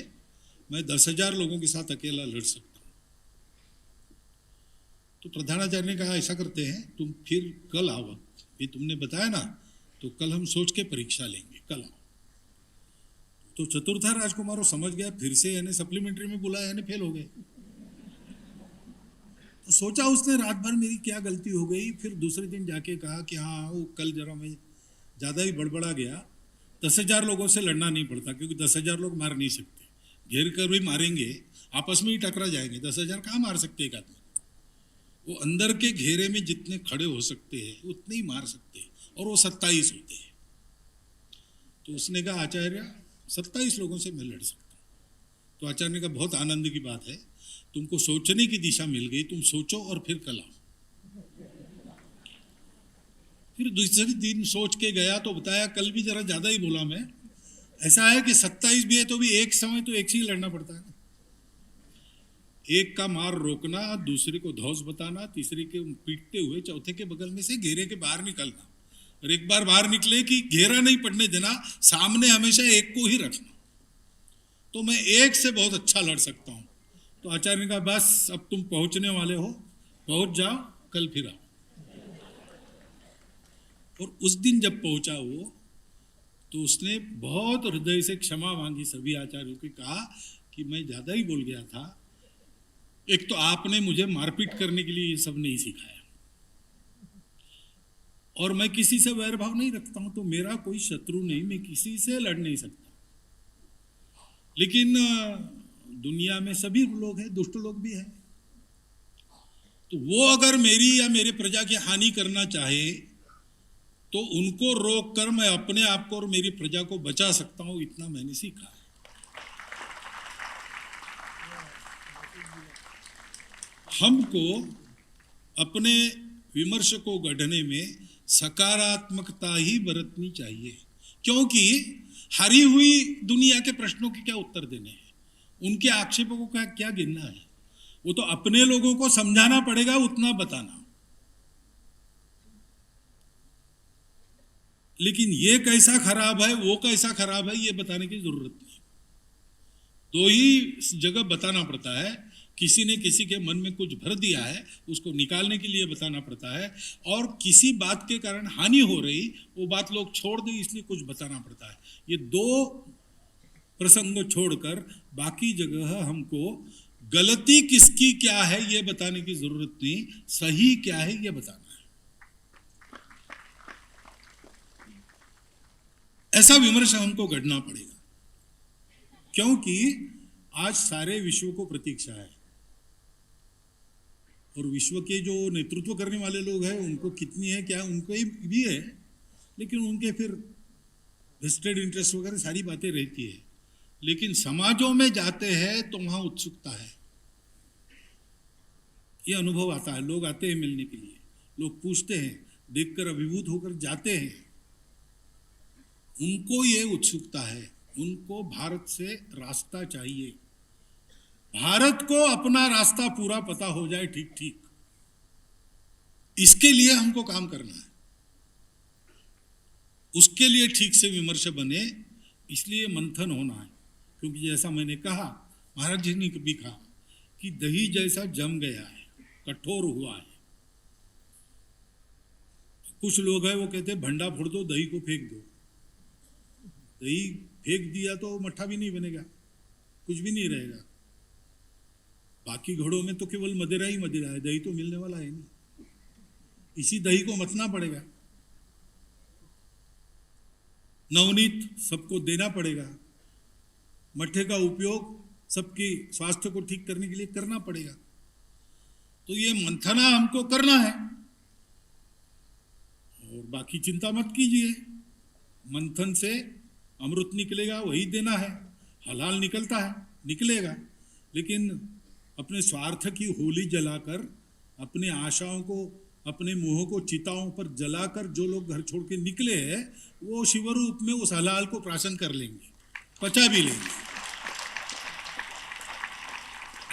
मैं 10,000 लोगों के साथ अकेला लड़ सकता हूं। तो प्रधानाचार्य ने कहा ऐसा करते हैं, तुम फिर कल आओ, ये तुमने बताया ना, तो कल हम सोच के परीक्षा लेंगे, कल आओ। तो चतुर्था राजकुमारों समझ गया, फिर से यानी सप्लीमेंट्री में बुलाया, यानी फेल हो गए। तो सोचा उसने रात भर मेरी क्या गलती हो गई। फिर दूसरे दिन जाके कहा कि हाँ वो कल जरा मैं ज़्यादा ही बड़बड़ा गया, 10,000 लोगों से लड़ना नहीं पड़ता, क्योंकि 10,000 लोग मार नहीं सकते, घेर कर भी मारेंगे आपस में ही टकरा जाएंगे। 10,000 कहाँ मार सकते एक आदमी? वो अंदर के घेरे में जितने खड़े हो सकते हैं उतने ही मार सकते हैं, और वो 27 होते हैं। तो उसने कहा आचार्य 27 लोगों से मैं लड़ सकता हूँ। तो आचार्य ने कहा बहुत आनंद की बात है, तुमको सोचने की दिशा मिल गई, तुम सोचो और फिर कल आओ। फिर दूसरे दिन सोच के गया तो बताया कल भी जरा ज्यादा ही बोला मैं, ऐसा है कि 27 भी है तो भी एक समय तो एक से ही लड़ना पड़ता है ना। एक का मार रोकना, दूसरे को धौंस बताना, तीसरे के पीटते हुए चौथे के बगल में से घेरे के बाहर निकलना, और एक बार बाहर निकले कि घेरा नहीं पड़ने देना, सामने हमेशा एक को ही रखना। तो मैं एक से बहुत अच्छा लड़ सकता हूं। तो आचार्य ने कहा बस अब तुम पहुंचने वाले हो, पहुंच जाओ, कल फिर आओ। और उस दिन जब पहुंचा वो, तो उसने बहुत हृदय से क्षमा मांगी सभी आचार्यों की, कहा कि मैं ज्यादा ही बोल गया था, एक तो आपने मुझे मारपीट करने के लिए ये सब नहीं सिखाया, और मैं किसी से वैर भाव नहीं रखता हूं, तो मेरा कोई शत्रु नहीं, मैं किसी से लड़ नहीं सकता। लेकिन दुनिया में सभी लोग हैं, दुष्ट लोग भी हैं, तो वो अगर मेरी या मेरे प्रजा की हानि करना चाहे तो उनको रोक कर मैं अपने आप को और मेरी प्रजा को बचा सकता हूं, इतना मैंने सीखा है। हमको अपने विमर्श को गढ़ने में सकारात्मकता ही बरतनी चाहिए, क्योंकि हारी हुई दुनिया के प्रश्नों के क्या उत्तर देने हैं, उनके आक्षेपों को क्या गिनना है। वो तो अपने लोगों को समझाना पड़ेगा, उतना बताना। लेकिन ये कैसा खराब है, वो कैसा खराब है, ये बताने की जरूरत नहीं। दो ही जगह बताना पड़ता है। किसी ने किसी के मन में कुछ भर दिया है, उसको निकालने के लिए बताना पड़ता है, और किसी बात के कारण हानि हो रही, वो बात लोग छोड़ दे इसलिए कुछ बताना पड़ता है। ये दो प्रसंग छोड़कर बाकी जगह हमको गलती किसकी क्या है ये बताने की जरूरत नहीं, सही क्या है ये बताना है। ऐसा विमर्श हमको गढ़ना पड़ेगा, क्योंकि आज सारे विश्व को प्रतीक्षा है, और विश्व के जो नेतृत्व करने वाले लोग हैं उनको कितनी है क्या, उनको भी है, लेकिन उनके फिर वेस्टेड इंटरेस्ट वगैरह सारी बातें रहती है। लेकिन समाजों में जाते हैं तो वहां उत्सुकता है, ये अनुभव आता है। लोग आते हैं मिलने के लिए, लोग पूछते हैं, देखकर अभिभूत होकर जाते हैं, उनको ये उत्सुकता है, उनको भारत से रास्ता चाहिए, भारत को अपना रास्ता पूरा पता हो जाए ठीक ठीक, इसके लिए हमको काम करना है। उसके लिए ठीक से विमर्श बने, इसलिए मंथन होना है। क्योंकि जैसा मैंने कहा, महाराज जी ने भी कहा कि दही जैसा जम गया है, कठोर हुआ है। कुछ लोग हैं वो कहते हैं भंडा फोड़ दो, दही को फेंक दो। दही फेंक दिया तो मट्ठा भी नहीं बनेगा, कुछ भी नहीं रहेगा। बाकी घड़ों में तो केवल मदिरा ही मदिरा है, दही तो मिलने वाला है नहीं। इसी दही को मथना पड़ेगा, नवनीत सबको देना पड़ेगा, मट्ठे का उपयोग सबके स्वास्थ्य को ठीक करने के लिए करना पड़ेगा। तो ये मंथना हमको करना है, और बाकी चिंता मत कीजिए, मंथन से अमृत निकलेगा, वही देना है। हलाल निकलता है, निकलेगा, लेकिन अपने स्वार्थ की होली जलाकर, अपने आशाओं को, अपने मोह को चिताओं पर जलाकर जो लोग घर छोड़ के निकले हैं, वो शिवरूप में उस हलाल को प्राशन कर लेंगे, पचा भी लेंगे।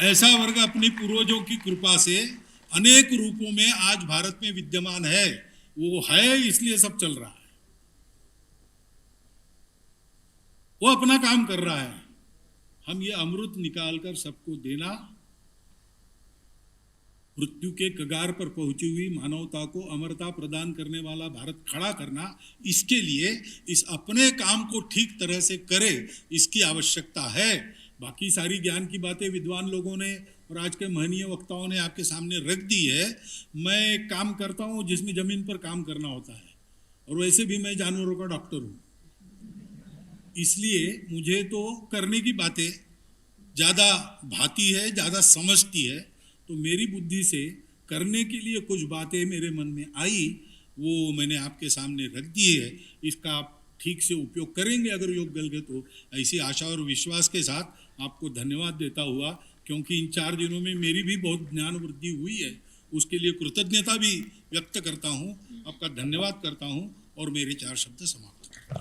ऐसा वर्ग अपनी पूर्वजों की कृपा से अनेक रूपों में आज भारत में विद्यमान है। वो है इसलिए सब चल रहा है, वो अपना काम कर रहा है। हम ये अमृत निकालकर सबको देना, मृत्यु के कगार पर पहुंची हुई मानवता को अमरता प्रदान करने वाला भारत खड़ा करना, इसके लिए इस अपने काम को ठीक तरह से करे, इसकी आवश्यकता है। बाकी सारी ज्ञान की बातें विद्वान लोगों ने और आज के महनीय वक्ताओं ने आपके सामने रख दी है। मैं एक काम करता हूं जिसमें जमीन पर काम करना होता है, और वैसे भी मैं जानवरों का डॉक्टर हूं, इसलिए मुझे तो करने की बातें ज़्यादा भाती है, ज़्यादा समझती है। तो मेरी बुद्धि से करने के लिए कुछ बातें मेरे मन में आई, वो मैंने आपके सामने रख दी है। इसका आप ठीक से उपयोग करेंगे अगर योग गलगे तो। ऐसी आशा और विश्वास के साथ आपको धन्यवाद देता हुआ, क्योंकि इन 4 दिनों में मेरी भी बहुत ज्ञान वृद्धि हुई है, उसके लिए कृतज्ञता भी व्यक्त करता हूँ, आपका धन्यवाद करता हूँ, और मेरे 4 शब्द समाप्त।